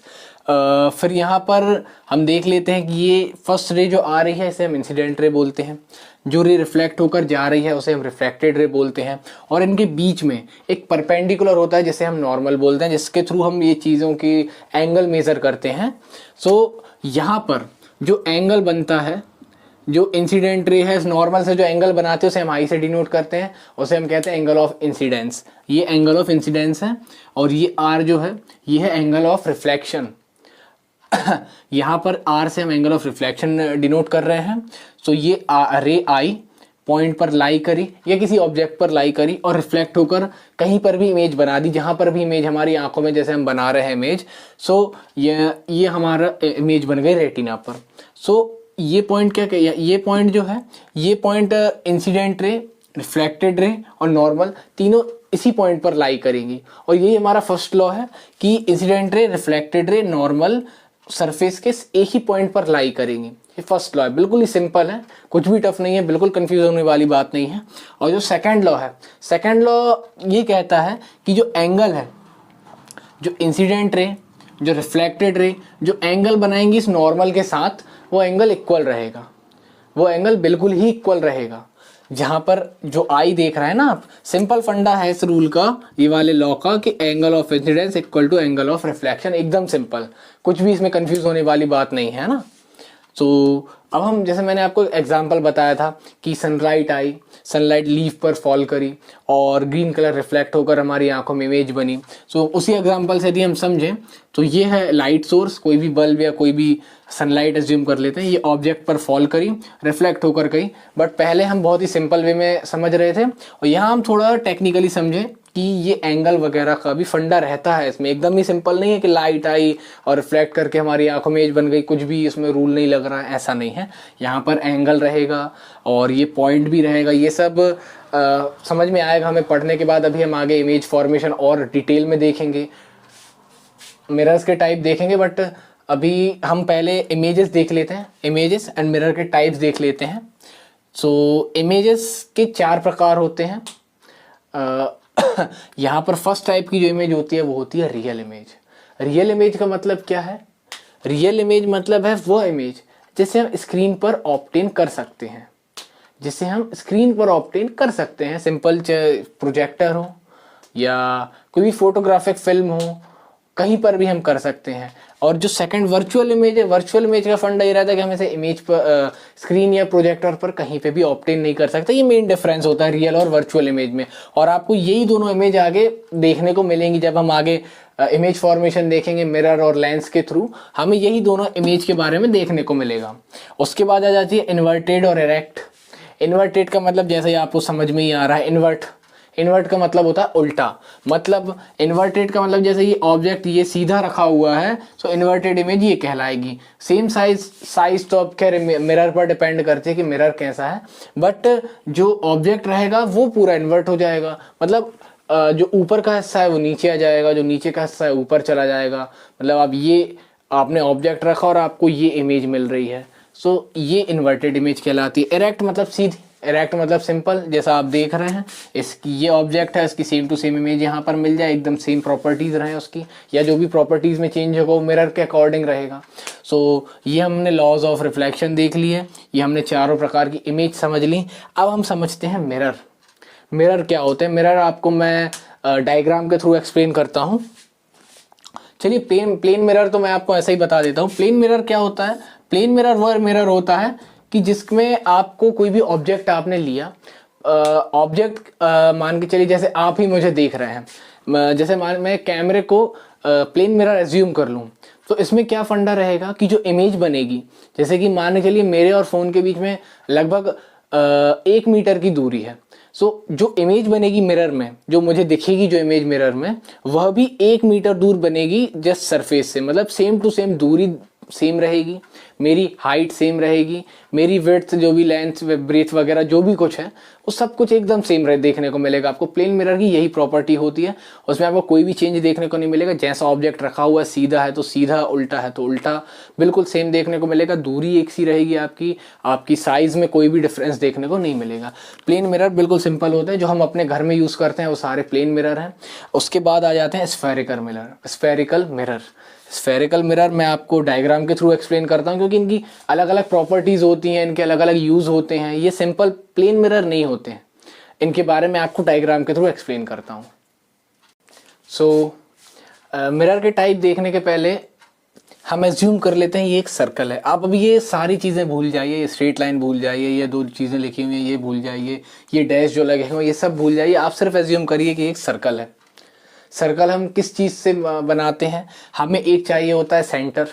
Speaker 1: फिर यहाँ पर हम देख लेते हैं कि ये फर्स्ट रे जो आ रही है इसे हम इंसिडेंट रे बोलते हैं, जो रे रिफ्लेक्ट होकर जा रही है उसे हम रिफ्रैक्टेड रे बोलते हैं, और इनके बीच में एक परपेंडिकुलर होता है जिसे हम नॉर्मल बोलते हैं, जिसके थ्रू हम ये चीज़ों की एंगल मेज़र करते हैं। यहाँ पर जो एंगल बनता है, जो इंसिडेंट रे है, नॉर्मल से जो एंगल बनाते हैं उसे हम आई से डिनोट करते हैं, उसे हम कहते हैं एंगल ऑफ इंसिडेंस। ये एंगल ऑफ इंसिडेंस है, और ये आर जो है ये है एंगल ऑफ रिफ्लेक्शन। यहाँ पर आर से हम एंगल ऑफ रिफ्लेक्शन डिनोट कर रहे हैं। ये रे आई पॉइंट पर लाई करी या किसी ऑब्जेक्ट पर लाई करी और रिफ्लेक्ट होकर कहीं पर भी इमेज बना दी, जहाँ पर भी इमेज हमारी आंखों में जैसे हम बना रहे हैं इमेज। ये हमारा इमेज बन गई रेटिना पर। ये पॉइंट क्या, ये पॉइंट जो है, ये point incident ray, reflected ray और नॉर्मल तीनों इसी पॉइंट पर लाई करेंगी। और यही हमारा फर्स्ट लॉ है कि incident ray, reflected ray, normal surface के एक ही पॉइंट पर लाई करेंगे। ये फर्स्ट लॉ है, बिल्कुल ही सिंपल है, कुछ भी टफ नहीं है, बिल्कुल कंफ्यूज होने वाली बात नहीं है। और जो सेकंड लॉ है, सेकंड लॉ ये कहता है कि जो एंगल है, जो इंसिडेंट रे, जो रिफ्लेक्टेड रे, जो एंगल बनाएंगी इस नॉर्मल के साथ, वो एंगल इक्वल रहेगा, वो एंगल बिल्कुल ही इक्वल रहेगा। जहां पर जो आई देख रहे हैं ना आप, सिंपल फंडा है इस रूल का, ये वाले लॉ का, कि angle of incidence equal to angle of reflection, एकदम सिंपल, कुछ भी इसमें कंफ्यूज होने वाली बात नहीं है ना। तो अब हम, जैसे मैंने आपको एग्जांपल बताया था कि सनलाइट आई, सनलाइट लीफ पर फॉल करी और ग्रीन कलर रिफ्लेक्ट होकर हमारी आंखों में इमेज बनी। सो उसी एग्जांपल से यदि हम समझें तो ये है लाइट सोर्स, कोई भी बल्ब या कोई भी सनलाइट एज्यूम कर लेते हैं, ये ऑब्जेक्ट पर फॉल करी, रिफ्लेक्ट होकर गई। बट पहले हम बहुत ही सिंपल वे में समझ रहे थे, और यहाँ हम थोड़ा टेक्निकली समझें कि ये एंगल वगैरह का भी फंडा रहता है इसमें, एकदम ही सिंपल नहीं है कि लाइट आई और रिफ्लेक्ट करके हमारी आंखों में इमेज बन गई, कुछ भी इसमें रूल नहीं लग रहा है, ऐसा नहीं है। यहाँ पर एंगल रहेगा और ये पॉइंट भी रहेगा, ये सब समझ में आएगा हमें पढ़ने के बाद। अभी हम आगे इमेज फॉर्मेशन और डिटेल में देखेंगे, मिरर्स के टाइप देखेंगे, बट अभी हम पहले इमेजेस देख लेते हैं, इमेजेस एंड मिरर के टाइप्स देख लेते हैं। सो इमेजेस के 4 प्रकार होते हैं। यहाँ पर फर्स्ट टाइप की जो इमेज होती है वो होती है रियल इमेज। रियल इमेज का मतलब क्या है? रियल इमेज मतलब है वो इमेज जिसे हम स्क्रीन पर ऑब्टेन कर सकते हैं, जिसे हम स्क्रीन पर ऑब्टेन कर सकते हैं, सिंपल प्रोजेक्टर हो या कोई भी फोटोग्राफिक फिल्म हो, कहीं पर भी हम कर सकते हैं। और जो सेकंड वर्चुअल इमेज है, वर्चुअल इमेज का फंडा ये रहता है कि हम इसे इमेज पर स्क्रीन या प्रोजेक्टर पर कहीं पे भी ऑब्टेन नहीं कर सकते। ये मेन डिफरेंस होता है रियल और वर्चुअल इमेज में, और आपको यही दोनों इमेज आगे देखने को मिलेंगी जब हम आगे इमेज फॉर्मेशन देखेंगे मिरर और लेंस के थ्रू, हमें यही दोनों इमेज के बारे में देखने को मिलेगा। उसके बाद आ जाती है इन्वर्टेड और इरेक्ट। इन्वर्टेड का मतलब जैसे आपको समझ में ही आ रहा है, इन्वर्ट का मतलब होता है उल्टा, मतलब इन्वर्टेड का मतलब जैसे ये ऑब्जेक्ट ये सीधा रखा हुआ है, सो इन्वर्टेड इमेज ये कहलाएगी। सेम साइज तो अब खैर मिरर पर डिपेंड करती है कि मिरर कैसा है, बट जो ऑब्जेक्ट रहेगा वो पूरा इन्वर्ट हो जाएगा, मतलब जो ऊपर का हिस्सा है वो नीचे आ जाएगा, जो नीचे का हिस्सा है ऊपर चला जाएगा। मतलब अब ये आपने ऑब्जेक्ट रखा और आपको ये इमेज मिल रही है, सो ये इन्वर्टेड इमेज कहलाती है। इरेक्ट मतलब सीधी, इरेक्ट मतलब सिंपल, जैसा आप देख रहे हैं इसकी ये ऑब्जेक्ट है, इसकी सेम टू सेम इमेज यहाँ पर मिल जाए, एकदम सेम प्रॉपर्टीज रहे उसकी, या जो भी प्रॉपर्टीज में चेंज होगा वो मिरर के अकॉर्डिंग रहेगा। सो ये हमने लॉज ऑफ रिफ्लेक्शन देख ली है, ये हमने चारों प्रकार की इमेज समझ ली। अब हम समझते हैं मिरर। मिरर क्या होते हैं? मिरर आपको मैं डायग्राम के थ्रू एक्सप्लेन करता हूँ। चलिए प्लेन मिरर तो मैं आपको ऐसा ही बता देता हूँ। प्लेन मिरर क्या होता है? प्लेन मिरर वह मिरर होता है कि जिसमें आपको कोई भी ऑब्जेक्ट आपने लिया, ऑब्जेक्ट मान के चलिए जैसे आप ही मुझे देख रहे हैं, जैसे मैं कैमरे को प्लेन मिरर एज्यूम कर लूँ, तो इसमें क्या फंडा रहेगा कि जो इमेज बनेगी, जैसे कि मान के चलिए मेरे और फ़ोन के बीच में लगभग 1 मीटर की दूरी है, सो जो इमेज बनेगी मिरर में, जो मुझे दिखेगी जो इमेज मिरर में, वह भी 1 मीटर दूर बनेगी जस्ट सरफेस से, मतलब सेम टू सेम दूरी सेम रहेगी, मेरी हाइट सेम रहेगी, मेरी विड्थ जो भी लेंथ ब्रेथ वगैरह जो भी कुछ है वो सब कुछ एकदम सेम देखने को मिलेगा आपको। प्लेन मिरर की यही प्रॉपर्टी होती है, उसमें आपको कोई भी चेंज देखने को नहीं मिलेगा। जैसा ऑब्जेक्ट रखा हुआ है, सीधा है तो सीधा, उल्टा है तो उल्टा, बिल्कुल सेम देखने को मिलेगा। दूरी एक सी रहेगी आपकी साइज में कोई भी डिफरेंस देखने को नहीं मिलेगा। प्लेन मिरर बिल्कुल सिंपल होते हैं, जो हम अपने घर में यूज़ करते हैं वो सारे प्लेन मिरर हैं। उसके बाद आ जाते हैं स्फेरिकल मिरर। स्फेरिकल मिरर मैं आपको डायग्राम के थ्रू एक्सप्लेन करता हूँ, क्योंकि इनकी अलग अलग प्रॉपर्टीज़ होती हैं, इनके अलग अलग यूज़ होते हैं, ये सिंपल प्लेन मिरर नहीं होते हैं। इनके बारे में आपको डायग्राम के थ्रू एक्सप्लेन करता हूँ। सो मिरर के टाइप देखने के पहले हम एज्यूम कर लेते हैं ये एक सर्कल है। आप अभी ये सारी चीज़ें भूल जाइए, ये स्ट्रेट लाइन भूल जाइए, ये 2 चीज़ें लिखी हुई हैं ये भूल जाइए, ये डैश जो लगे हुए ये सब भूल जाइए। आप सिर्फ एज्यूम करिए कि एक सर्कल है। सर्कल हम किस चीज़ से बनाते हैं? हमें एक चाहिए होता है सेंटर,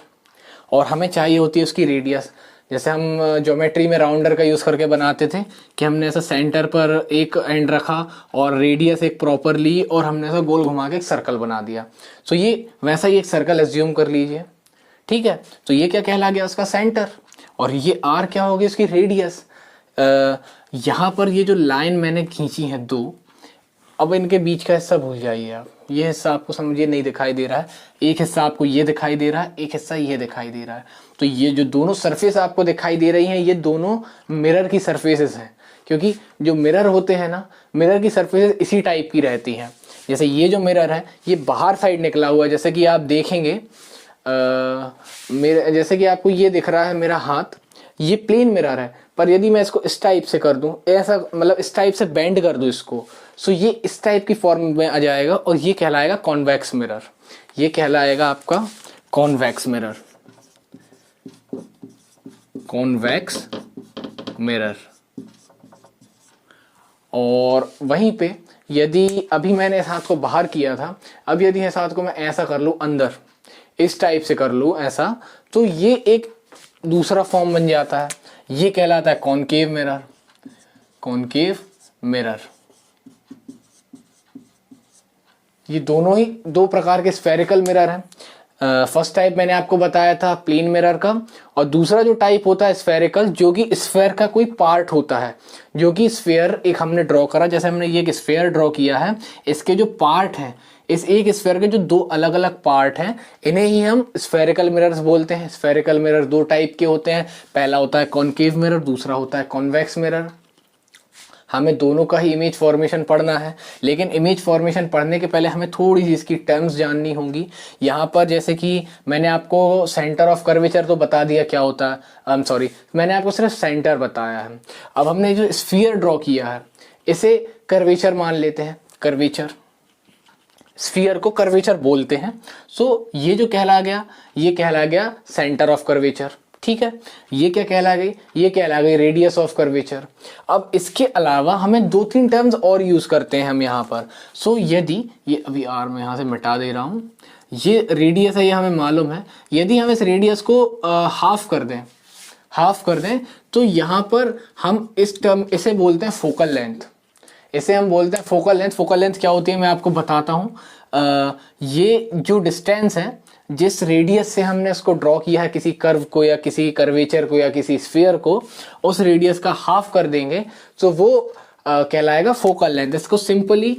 Speaker 1: और हमें चाहिए होती है उसकी रेडियस। जैसे हम ज्योमेट्री में राउंडर का यूज़ करके बनाते थे कि हमने ऐसा सेंटर पर एक एंड रखा और रेडियस एक प्रॉपर ली और हमने ऐसा गोल घुमा के एक सर्कल बना दिया। सो ये वैसा ही एक सर्कल एज्यूम कर लीजिए, ठीक है। तो ये क्या कहला गया? उसका सेंटर। और ये आर क्या होगी? उसकी रेडियस। यहाँ पर ये जो लाइन मैंने खींची है 2, अब इनके बीच का हिस्सा भूल जाइए आप, ये हिस्सा आपको समझिए नहीं दिखाई दे रहा है। एक हिस्सा आपको ये दिखाई दे रहा है, एक हिस्सा ये दिखाई दे रहा है। तो ये जो दोनों सरफेस आपको दिखाई दे रही हैं ये दोनों मिरर की सरफेसेस हैं, क्योंकि जो मिरर होते हैं ना, मिरर की सरफेसेस इसी टाइप की रहती हैं। जैसे ये जो मिरर है ये बाहर साइड निकला हुआ है, जैसे कि आप देखेंगे मेरे, जैसे कि आपको ये दिख रहा है मेरा हाथ, ये प्लेन मिरर है, पर यदि मैं इसको इस टाइप से कर दूं, ऐसा मतलब इस टाइप से बेंड कर दूं इसको, सो ये इस टाइप की फॉर्म में आ जाएगा और ये कहलाएगा कॉन्वेक्स मिरर। ये कहलाएगा आपका कॉन्वेक्स मिरर, कॉन्वेक्स मिरर। और वहीं पे यदि अभी मैंने इस हाथ को बाहर किया था, अब यदि इस हाथ को मैं ऐसा कर लूं अंदर, इस टाइप से कर लूं ऐसा, तो ये एक दूसरा फॉर्म बन जाता है। ये कहलाता है कॉनकेव मिरर, कॉनकेव मिरर। ये दोनों ही दो प्रकार के स्फेरिकल मिरर हैं। फर्स्ट टाइप मैंने आपको बताया था प्लेन मिरर का, और दूसरा जो टाइप होता है स्फेरिकल, जो कि स्फेयर का कोई पार्ट होता है, जो कि स्फेयर एक हमने ड्रॉ करा, जैसे हमने ये एक स्फेयर ड्रॉ किया है, इसके जो पार्ट हैं, इस एक स्फेयर के जो दो अलग अलग पार्ट हैं, इन्हें ही हम स्फेरिकल मिरर्स बोलते हैं। स्फेरिकल मिरर दो टाइप के होते हैं, पहला होता है कॉनकेव मिरर, दूसरा होता है कॉन्वेक्स मिरर। हमें दोनों का ही इमेज फॉर्मेशन पढ़ना है, लेकिन इमेज फॉर्मेशन पढ़ने के पहले हमें थोड़ी सी इसकी टर्म्स जाननी होंगी। यहाँ पर जैसे कि मैंने आपको सेंटर ऑफ कर्वेचर तो बता दिया क्या होता है, मैंने आपको सिर्फ सेंटर बताया है। अब हमने जो स्फीयर ड्रॉ किया है, इसे कर्वेचर मान लेते हैं, कर्वेचर, स्फीयर को कर्वेचर बोलते हैं। सो ये जो कहला गया, ये कहला गया सेंटर ऑफ कर्वेचर, ठीक है। ये क्या कहला गई, ये कहला गई रेडियस ऑफ कर्वेचर। अब इसके अलावा हमें दो तीन टर्म्स और यूज करते हैं हम यहाँ पर। सो यदि ये अभी आर में यहाँ से मिटा दे रहा हूँ, ये रेडियस है, ये हमें मालूम है। यदि हम इस रेडियस को हाफ कर दें, तो यहाँ पर हम इस टर्म, इसे बोलते हैं फोकल लेंथ, इसे हम बोलते हैं फोकल लेंथ। फोकल लेंथ क्या होती है मैं आपको बताता हूँ। ये जो डिस्टेंस है, जिस रेडियस से हमने इसको ड्रॉ किया है, किसी कर्व को या किसी कर्वेचर को या किसी स्फीयर को, उस रेडियस का हाफ कर देंगे तो वो कहलाएगा फोकल लेंथ। इसको सिंपली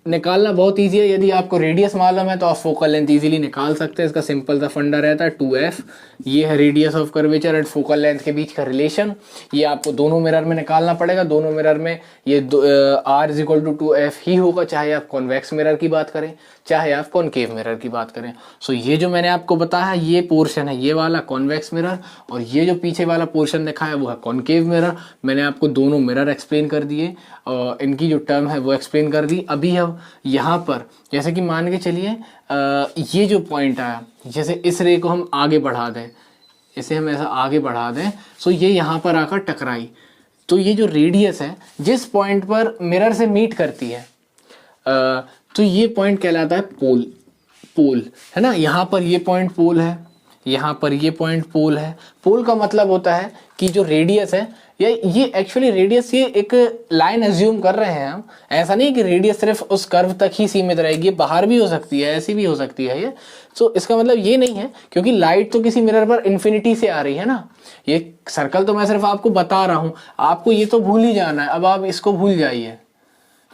Speaker 1: निकालना बहुत ईजी है। यदि आपको रेडियस मालूम है तो आप फोकल लेंथ इजीली निकाल सकते हैं। इसका सिंपल सा फंडा रहता है 2f, ये है radius of curvature and focal length के बीच का रिलेशन। ये आपको दोनों मिरर में निकालना पड़ेगा। दोनों मिरर में ये r is equal to 2f ही होगा, चाहे आप कॉन्वेक्स मिरर की बात करें, चाहे आप कॉनकेव मिरर की बात करें। सो ये जो मैंने आपको बताया, ये पोर्शन है ये वाला कॉन्वेक्स मिरर, और ये जो पीछे वाला पोर्शन दिखा है वो है कॉनकेव मिरर। मैंने आपको दोनों मिरर एक्सप्लेन कर दिए और इनकी जो टर्म है वो एक्सप्लेन कर दी। अभी हम यहाँ पर जैसे कि मान के चलिए ये जो पॉइंट आया, जैसे इस रे को हम आगे बढ़ा दें, इसे हम ऐसा आगे बढ़ा दें, सो ये यहाँ पर आकर टकराई, तो ये जो रेडियस है जिस पॉइंट पर मिरर से मीट करती है, तो ये पॉइंट कहलाता है पोल है ना। यहाँ पर ये पॉइंट पोल है, यहाँ पर ये पॉइंट पोल है। पोल का मतलब होता है कि जो रेडियस है, या ये एक्चुअली रेडियस, ये एक लाइन एज्यूम कर रहे हैं हम। ऐसा नहीं कि रेडियस सिर्फ उस कर्व तक ही सीमित रहेगी, बाहर भी हो सकती है, ऐसी भी हो सकती है ये। सो इसका मतलब ये नहीं है, क्योंकि लाइट तो किसी मिरर पर इन्फिनिटी से आ रही है ना। ये सर्कल तो मैं सिर्फ आपको बता रहा हूँ, आपको ये तो भूल ही जाना है। अब आप इसको भूल जाइए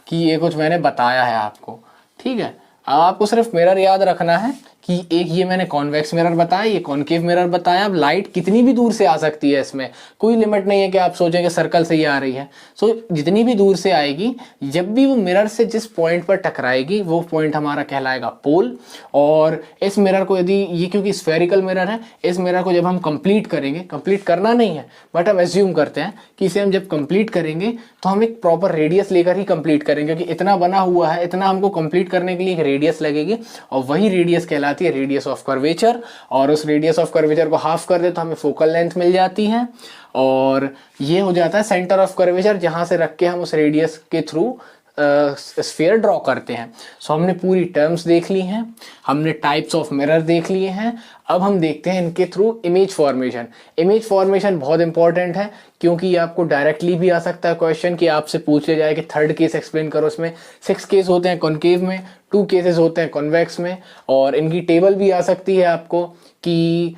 Speaker 1: कि ये कुछ मैंने बताया है आपको, ठीक है। अब आपको सिर्फ मिरर याद रखना है कि एक ये मैंने कॉन्वेक्स मिरर बताया, ये कॉनकेव मिरर बताया। अब लाइट कितनी भी दूर से आ सकती है, इसमें कोई लिमिट नहीं है कि आप सोचेंगे सर्कल से ही आ रही है। सो जितनी भी दूर से आएगी, जब भी वो मिरर से जिस पॉइंट पर टकराएगी, वो पॉइंट हमारा कहलाएगा पोल। और इस मिरर को यदि ये, क्योंकि स्फेरिकल मिरर है, इस मिरर को जब हम कंप्लीट करेंगे, कंप्लीट करना नहीं है बट हम एज्यूम करते हैं कि इसे हम जब कंप्लीट करेंगे तो हम एक प्रॉपर रेडियस लेकर ही कंप्लीट करेंगे, क्योंकि इतना बना हुआ है, इतना हमको कंप्लीट करने के लिए एक रेडियस लगेगी, और वही रेडियस कहलाती है रेडियस ऑफ कर्वेचर। और उस रेडियस ऑफ कर्वेचर को हाफ कर दे तो हमें फोकल लेंथ मिल जाती है, और ये हो जाता है सेंटर ऑफ कर्वेचर, जहां से रख के हम उस रेडियस के थ्रू स्फीयर ड्रॉ करते हैं। सो हमने पूरी टर्म्स देख ली हैं, हमने टाइप्स ऑफ मिरर देख लिए हैं। अब हम देखते हैं इनके through image formation. Image formation बहुत इंपॉर्टेंट है, क्योंकि ये आपको डायरेक्टली भी आ सकता है क्वेश्चन, कि आपसे पूछ लिया जाए कि थर्ड केस एक्सप्लेन करो। इसमें 6 केस होते हैं कॉनकेव में, 2 केसेस होते हैं कॉन्वेक्स में, और इनकी टेबल भी आ सकती है आपको कि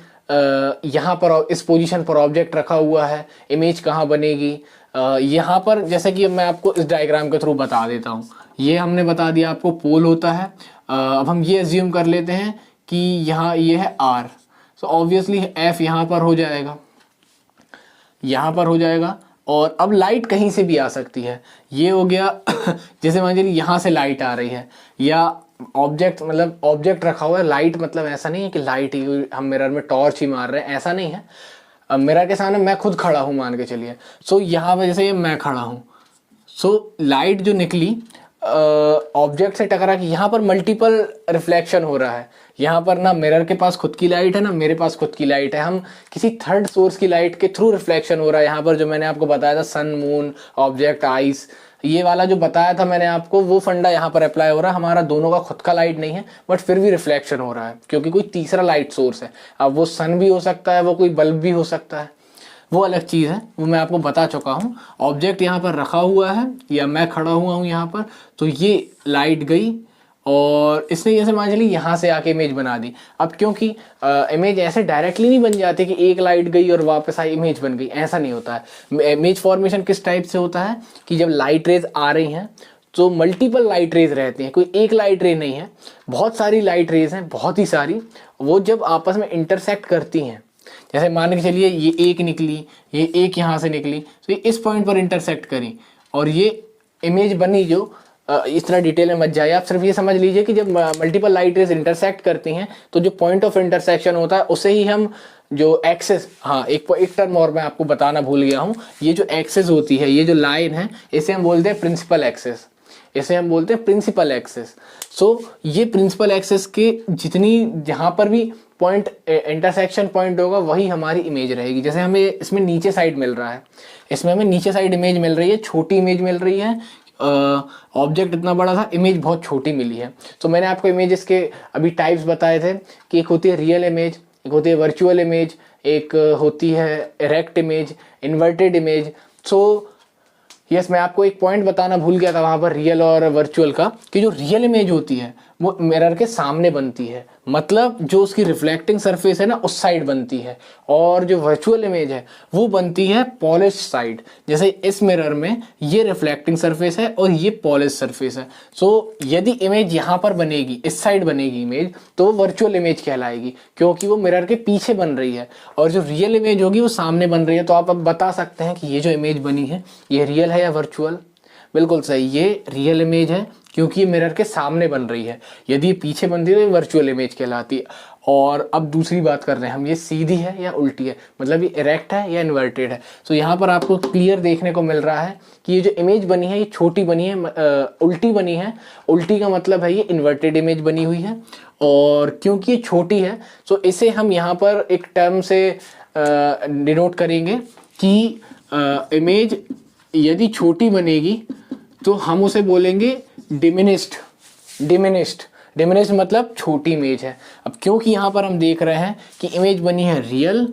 Speaker 1: यहाँ पर इस पोजीशन पर ऑब्जेक्ट रखा हुआ है, इमेज कहाँ बनेगी। यहाँ पर जैसे कि मैं आपको इस डायग्राम के थ्रू बता देता हूँ। ये हमने बता दिया आपको पोल होता है। अब हम ये एज्यूम कर लेते हैं कि यहाँ ये है R, सो ऑब्वियसली F यहाँ पर हो जाएगा, यहाँ पर हो जाएगा। और अब लाइट कहीं से भी आ सकती है, ये हो गया जैसे मान लीजिए यहाँ से लाइट आ रही है, या ऑब्जेक्ट, मतलब ऑब्जेक्ट रखा हुआ है। लाइट मतलब ऐसा नहीं है कि लाइट ही हम मिरर में टॉर्च ही मार रहे हैं, ऐसा नहीं है। अब मिरर के सामने मैं खुद खड़ा हूँ मान के चलिए, सो यहाँ पे जैसे ये मैं खड़ा हूँ, सो लाइट जो निकली ऑब्जेक्ट से टकरा के यहाँ पर मल्टीपल रिफ्लेक्शन हो रहा है। यहाँ पर ना मिरर के पास खुद की लाइट है ना मेरे पास खुद की लाइट है, हम किसी थर्ड सोर्स की लाइट के थ्रू रिफ्लेक्शन हो रहा है। यहाँ पर जो मैंने आपको बताया था सन, मून, ऑब्जेक्ट, आइस, ये वाला जो बताया था मैंने आपको, वो फंडा यहाँ पर अप्लाई हो रहा है। हमारा दोनों का खुद का लाइट नहीं है बट फिर भी रिफ्लेक्शन हो रहा है क्योंकि कोई तीसरा लाइट सोर्स है। अब वो सन भी हो सकता है, वो कोई बल्ब भी हो सकता है, वो अलग चीज़ है, वो मैं आपको बता चुका हूँ। ऑब्जेक्ट यहाँ पर रखा हुआ है या मैं खड़ा हुआ हूँ यहाँ पर, तो ये लाइट गई और इसने जैसे मान चलिए यहाँ से आके इमेज बना दी। अब क्योंकि इमेज ऐसे डायरेक्टली नहीं बन जाती कि एक लाइट गई और वापस आई इमेज बन गई, ऐसा नहीं होता है। इमेज फॉर्मेशन किस टाइप से होता है कि जब लाइट रेज आ रही हैं तो मल्टीपल लाइट रेज रहती हैं, कोई एक लाइट रे नहीं है, बहुत सारी लाइट रेज हैं, बहुत ही सारी। वो जब आपस में इंटरसेक्ट करती हैं, जैसे मान के चलिए ये एक निकली, ये एक यहाँ से निकली, तो ये इस पॉइंट पर इंटरसेक्ट करी और ये इमेज बनी। जो इस तरह डिटेल में मत जाइए, आप सिर्फ ये समझ लीजिए कि जब मल्टीपल लाइट रेज इंटरसेक्ट करती हैं तो जो पॉइंट ऑफ इंटरसेक्शन होता है उसे ही हम जो एक्सेस, हाँ एक टर्म और मैं आपको बताना भूल गया हूँ, ये जो एक्सेस होती है, ये जो लाइन है, इसे हम बोलते हैं प्रिंसिपल एक्सेस, इसे हम बोलते हैं प्रिंसिपल एक्सेस। सो ये प्रिंसिपल एक्सेस के जितनी जहाँ पर भी पॉइंट इंटरसेक्शन पॉइंट होगा वही हमारी इमेज रहेगी। जैसे हमें इसमें नीचे साइड मिल रहा है, इसमें हमें नीचे साइड इमेज मिल रही है, छोटी इमेज मिल रही है, ऑब्जेक्ट इतना बड़ा था, इमेज बहुत छोटी मिली है। तो मैंने आपको इमेजेस के अभी टाइप्स बताए थे कि एक होती है रियल इमेज, एक होती है वर्चुअल इमेज, एक होती है erect image, inverted image. So yes, मैं आपको एक पॉइंट बताना भूल गया था वहाँ पर रियल और वर्चुअल का, कि जो रियल इमेज होती है वो मिरर के सामने बनती है, मतलब जो उसकी रिफ्लेक्टिंग सरफेस है ना उस साइड बनती है, और जो वर्चुअल इमेज है वो बनती है पॉलिश साइड। जैसे इस मिरर में ये रिफ्लेक्टिंग सरफेस है और ये पॉलिश सरफेस है। सो यदि इमेज यहाँ पर बनेगी, इस साइड बनेगी इमेज, तो वो वर्चुअल इमेज कहलाएगी क्योंकि वो मिरर के पीछे बन रही है, और जो रियल इमेज होगी वो सामने बन रही है। तो आप अब बता सकते हैं कि ये जो इमेज बनी है ये रियल है या वर्चुअल? बिल्कुल सही, ये रियल इमेज है क्योंकि ये मिरर के सामने बन रही है। यदि ये पीछे बनती है तो ये वर्चुअल इमेज कहलाती है। और अब दूसरी बात कर रहे हैं हम, ये सीधी है या उल्टी है, मतलब ये इरेक्ट है या इन्वर्टेड है। तो यहाँ पर आपको क्लियर देखने को मिल रहा है कि ये जो इमेज बनी है ये छोटी बनी है, उल्टी बनी है। उल्टी का मतलब है ये इन्वर्टेड इमेज बनी हुई है, और क्योंकि ये छोटी है तो इसे हम यहाँ पर एक टर्म से डिनोट करेंगे कि इमेज यदि छोटी बनेगी तो हम उसे बोलेंगे डिमिनिस्ड। डिमिनिस्ड मतलब छोटी इमेज है। अब क्योंकि यहाँ पर हम देख रहे हैं कि इमेज बनी है रियल,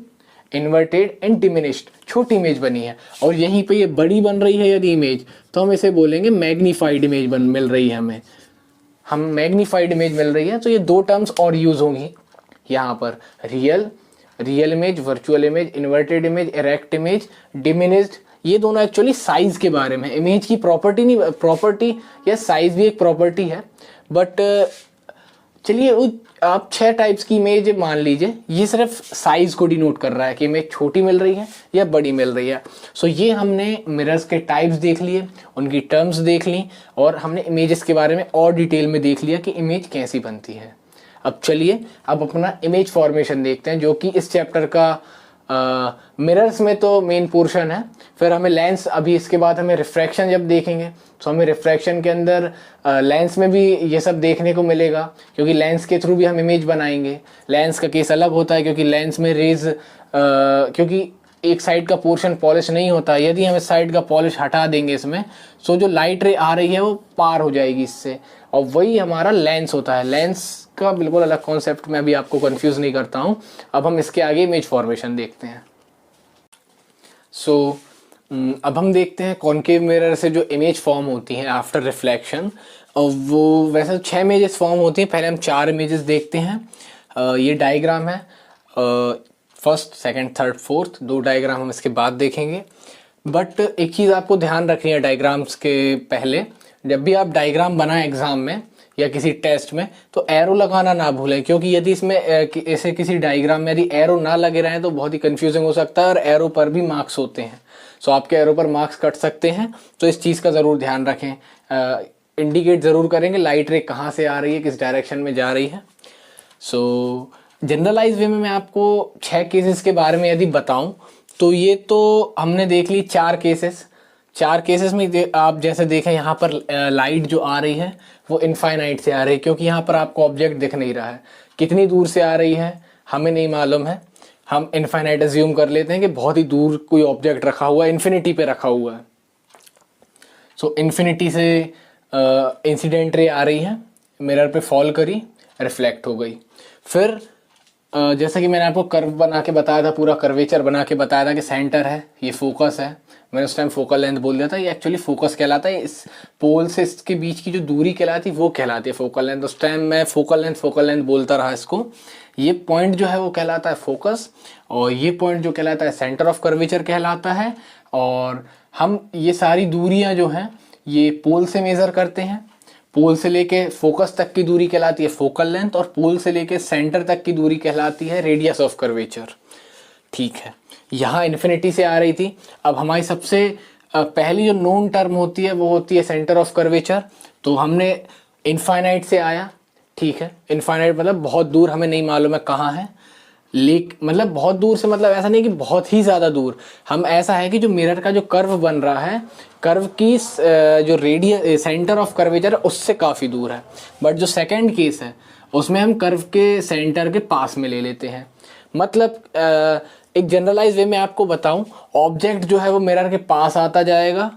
Speaker 1: इन्वर्टेड एंड डिमिनिस्ड, छोटी इमेज बनी है, और यहीं पे ये बड़ी बन रही है यदि इमेज, तो हम इसे बोलेंगे मैग्नीफाइड इमेज मिल रही है हमें, हम मैग्नीफाइड इमेज मिल रही है। तो ये दो टर्म्स और यूज होंगी यहाँ पर, real image, virtual image, inverted image, erect image, diminished. ये दोनों एक्चुअली साइज के बारे में, इमेज की प्रॉपर्टी नहीं, प्रॉपर्टी या साइज भी एक प्रॉपर्टी है, बट चलिए आप 6 टाइप्स की इमेज मान लीजिए, ये सिर्फ साइज को डिनोट कर रहा है कि इमेज छोटी मिल रही है या बड़ी मिल रही है। सो ये हमने मिरर्स के टाइप्स देख लिए, उनकी टर्म्स देख ली, और हमने इमेजेस के बारे में और डिटेल में देख लिया कि इमेज कैसी बनती है। अब चलिए अब अपना इमेज फॉर्मेशन देखते हैं, जो कि इस चैप्टर का मिरर्स में तो मेन पोर्शन है। फिर हमें लेंस, अभी इसके बाद हमें रिफ्रैक्शन जब देखेंगे तो हमें रिफ्रैक्शन के अंदर लेंस में भी ये सब देखने को मिलेगा, क्योंकि लेंस के थ्रू भी हम इमेज बनाएंगे। लेंस का केस अलग होता है क्योंकि लेंस में रेज, क्योंकि एक साइड का पोर्शन पॉलिश नहीं होता, यदि हम इस साइड का पॉलिश हटा देंगे इसमें, सो जो लाइट रे आ रही है वो पार हो जाएगी इससे, और वही हमारा लेंस होता है। लेंस का बिल्कुल अलग कॉन्सेप्ट, मैं अभी आपको कंफ्यूज नहीं करता हूँ। अब हम इसके आगे इमेज फॉर्मेशन देखते हैं। सो अब हम देखते हैं कॉनकेव मिरर से जो इमेज फॉर्म होती है आफ्टर रिफ्लेक्शन, वो वैसे 6 इमेजेस फॉर्म होती हैं। पहले हम 4 इमेजेस देखते हैं। ये डायग्राम है, first, second, third, fourth, 2 diagram हम इसके बाद देखेंगे। बट एक चीज़ आपको ध्यान रखनी है डायग्राम्स के पहले, जब भी आप डायग्राम बनाएं एग्जाम में या किसी टेस्ट में, तो एरो लगाना ना भूलें, क्योंकि यदि इसमें ऐसे किसी डायग्राम में यदि एरो ना लगे रहें तो बहुत ही कंफ्यूजिंग हो सकता है, और एरो पर भी मार्क्स होते हैं। सो आपके एरो पर मार्क्स कट सकते हैं, तो इस चीज़ का ज़रूर ध्यान रखें। इंडिकेट ज़रूर करेंगे लाइट रे कहाँ से आ रही है, किस डायरेक्शन में जा रही है। सो जनरलाइज वे में मैं आपको 6 केसेस के बारे में यदि बताऊं तो ये तो हमने देख ली 4 केसेस। 4 केसेस में आप जैसे देखें यहाँ पर लाइट जो आ रही है वो इनफाइनाइट से आ रही है, क्योंकि यहाँ पर आपको ऑब्जेक्ट दिख नहीं रहा है। कितनी दूर से आ रही है हमें नहीं मालूम है, हम इनफाइनाइट अज्यूम कर लेते हैं कि बहुत ही दूर कोई ऑब्जेक्ट रखा हुआ है, इन्फिनिटी पे रखा हुआ है। सो इन्फिनिटी से इंसिडेंट रे आ रही है, मिरर पे फॉल करी, रिफ्लेक्ट हो गई। फिर जैसा कि मैंने आपको कर्व बना के बताया था, पूरा कर्वेचर बना के बताया था कि सेंटर है, ये फोकस है। मैंने उस टाइम फोकल लेंथ बोल दिया था, ये एक्चुअली फोकस कहलाता है। इस पोल से इसके बीच की जो दूरी कहलाती है वो कहलाती है फोकल लेंथ। उस टाइम मैं फोकल लेंथ बोलता रहा इसको। ये पॉइंट जो है वो कहलाता है फोकस, और ये पॉइंट जो कहलाता है सेंटर ऑफ कर्वेचर कहलाता है। और हम ये सारी दूरियां जो हैं ये पोल से मेज़र करते हैं। पोल से लेके फोकस तक की दूरी कहलाती है फोकल लेंथ, और पोल से लेके सेंटर तक की दूरी कहलाती है रेडियस ऑफ कर्वेचर। ठीक है, यहाँ इन्फिनिटी से आ रही थी। अब हमारी सबसे पहली जो नोन टर्म होती है वो होती है सेंटर ऑफ कर्वेचर। तो हमने इनफाइनाइट से आया, ठीक है। इनफाइनाइट मतलब बहुत दूर, हमें नहीं मालूम है कहाँ है, मतलब बहुत दूर से मतलब ऐसा नहीं कि बहुत ही ज़्यादा दूर। हम ऐसा है कि जो मिरर का जो कर्व बन रहा है, कर्व की जो रेडियस सेंटर ऑफ कर्वेचर है उससे काफ़ी दूर है। बट जो सेकंड केस है उसमें हम कर्व के सेंटर के पास में ले लेते हैं। मतलब एक जनरलाइज वे में आपको बताऊं, ऑब्जेक्ट जो है वो मिरर के पास आता जाएगा।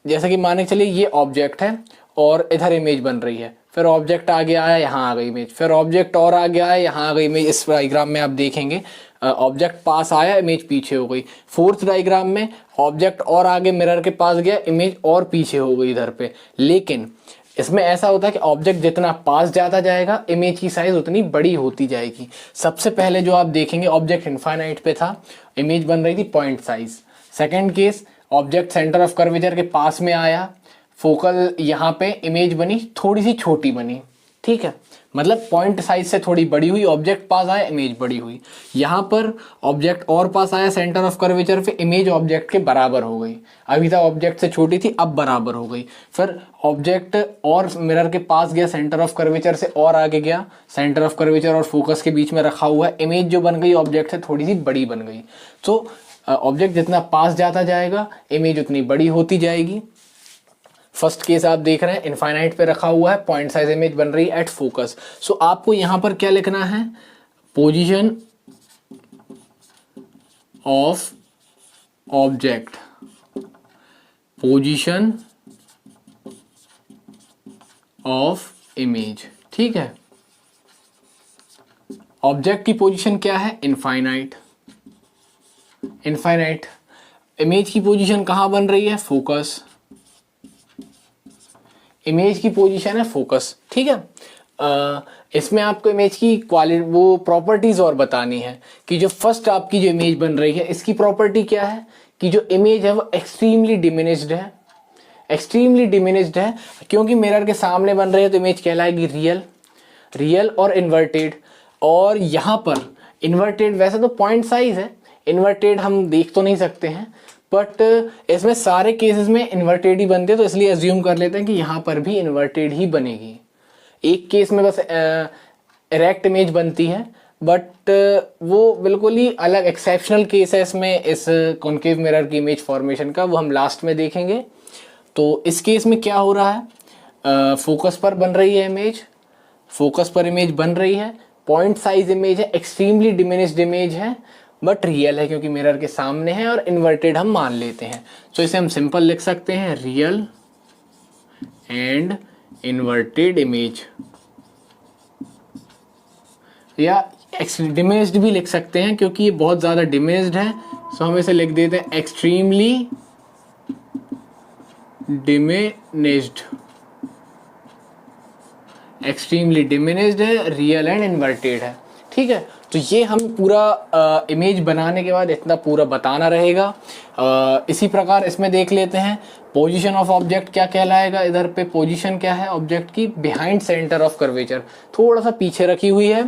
Speaker 1: जैसे कि माने चलिए ये ऑब्जेक्ट है और इधर इमेज बन रही है, फिर ऑब्जेक्ट आगे आया, यहाँ आ गई इमेज, फिर ऑब्जेक्ट और आगे आया, यहाँ आ गई इमेज। इस डायग्राम में आप देखेंगे ऑब्जेक्ट पास आया, इमेज पीछे हो गई। फोर्थ डायग्राम में ऑब्जेक्ट और आगे मिरर के पास गया, इमेज और पीछे हो गई इधर पे। लेकिन इसमें ऐसा होता है कि ऑब्जेक्ट जितना पास जाता जाएगा इमेज की साइज उतनी बड़ी होती जाएगी। सबसे पहले जो आप देखेंगे ऑब्जेक्ट इनफाइनाइट पे था, इमेज बन रही थी point size. Second case, object centre of curvature के पास में आया, फोकल यहाँ पे इमेज बनी, थोड़ी सी छोटी बनी, ठीक है। मतलब पॉइंट साइज से थोड़ी बड़ी हुई, ऑब्जेक्ट पास आया, इमेज बड़ी हुई। यहाँ पर ऑब्जेक्ट और पास आया सेंटर ऑफ कर्वेचर पे, इमेज ऑब्जेक्ट के बराबर हो गई। अभी तक ऑब्जेक्ट से छोटी थी, अब बराबर हो गई। फिर ऑब्जेक्ट और मिरर के पास गया, सेंटर ऑफ कर्वेचर से और आगे गया, सेंटर ऑफ कर्वेचर और फोकस के बीच में रखा हुआ है, इमेज जो बन गई ऑब्जेक्ट से थोड़ी सी बड़ी बन गई। तो ऑब्जेक्ट जितना पास जाता जाएगा इमेज उतनी बड़ी होती जाएगी। फर्स्ट केस आप देख रहे हैं इनफाइनाइट पे रखा हुआ है, पॉइंट साइज इमेज बन रही है एट फोकस। सो आपको यहां पर क्या लिखना है, position of object, position of image, ठीक है। ऑब्जेक्ट की पोजीशन क्या है, इनफाइनाइट। इनफाइनाइट इमेज की पोजीशन कहां बन रही है, फोकस। इमेज की पोजीशन है फोकस, ठीक है। इसमें आपको इमेज की क्वालिटी, वो प्रॉपर्टीज और बतानी है कि जो फर्स्ट आपकी जो इमेज बन रही है इसकी प्रॉपर्टी क्या है कि जो इमेज है वो एक्सट्रीमली डिमिनिश्ड है। एक्सट्रीमली डिमिनिश्ड है क्योंकि मिरर के सामने बन रही है, तो इमेज कहलाएगी रियल। रियल और इन्वर्टेड, और यहाँ पर इन्वर्टेड वैसे तो पॉइंट साइज है, इन्वर्टेड हम देख तो नहीं सकते हैं, बट इसमें सारे केसेस में इन्वर्टेड ही बनते हैं, तो इसलिए अज्यूम कर लेते हैं कि यहाँ पर भी इन्वर्टेड ही बनेगी। एक केस में बस इरेक्ट इमेज बनती है, बट वो बिल्कुल ही अलग एक्सेप्शनल केस है इसमें, इस कॉन्केव मिरर की इमेज फॉर्मेशन का, वो हम लास्ट में देखेंगे। तो इस केस में क्या हो रहा है, फोकस पर बन रही है इमेज, फोकस पर इमेज बन रही है, पॉइंट साइज इमेज है, एक्सट्रीमली डिमिनिश्ड इमेज है, बट रियल है क्योंकि मिरर के सामने है, और इन्वर्टेड हम मान लेते हैं। तो इसे हम सिंपल लिख सकते हैं, रियल एंड इन्वर्टेड इमेज, या डिमिनिश्ड भी लिख सकते हैं क्योंकि ये बहुत ज़्यादा डिमिनिश्ड है। सो हम इसे लिख देते हैं एक्सट्रीमली डिमिनिश्ड। एक्सट्रीमली डिमिनिश्ड है, रियल एंड इन्वर्टेड है, ठीक है। तो ये हम पूरा इमेज बनाने के बाद इतना पूरा बताना रहेगा। इसी प्रकार इसमें देख लेते हैं पोजीशन ऑफ ऑब्जेक्ट क्या कहलाएगा। इधर पे पोजीशन क्या है ऑब्जेक्ट की, बिहाइंड सेंटर ऑफ कर्वेचर, थोड़ा सा पीछे रखी हुई है,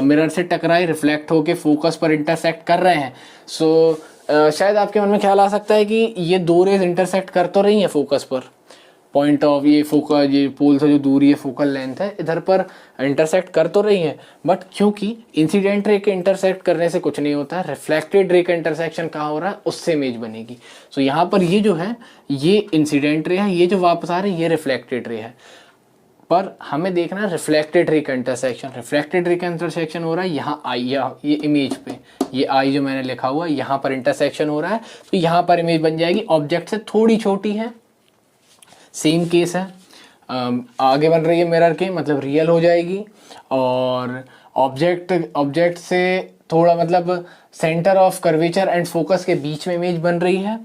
Speaker 1: मिरर से टकराए, रिफ्लेक्ट होके फोकस पर इंटरसेक्ट कर रहे हैं। शायद आपके मन में ख्याल आ सकता है कि ये दो रेज इंटरसेक्ट कर तो रही हैं फोकस पर, पॉइंट ऑफ ये फोकल, ये पोल से जो दूरी है फोकल लेंथ है, इधर पर इंटरसेक्ट कर तो रही है, बट क्योंकि इंसिडेंट रे के इंटरसेक्ट करने से कुछ नहीं होता है, रिफ्लेक्टेड रे का इंटरसेक्शन कहाँ हो रहा है, उससे इमेज बनेगी। सो यहाँ पर ये जो है ये इंसिडेंट रे है, ये जो वापस आ रही है ये रिफ्लेक्टेड रे है, पर हमें देखना है रिफ्लेक्टेड रे का इंटरसेक्शन। रिफ्लेक्टेड रे का इंटरसेक्शन हो रहा है यहाँ आई, ये इमेज पे, ये आई जो मैंने लिखा हुआ है यहाँ पर इंटरसेक्शन हो रहा है, तो यहाँ पर इमेज बन जाएगी, ऑब्जेक्ट से थोड़ी छोटी है। सेम केस है, आगे बन रही है मिरर के, मतलब रियल हो जाएगी, और ऑब्जेक्ट से थोड़ा मतलब centre of curvature and focus के बीच में इमेज बन रही है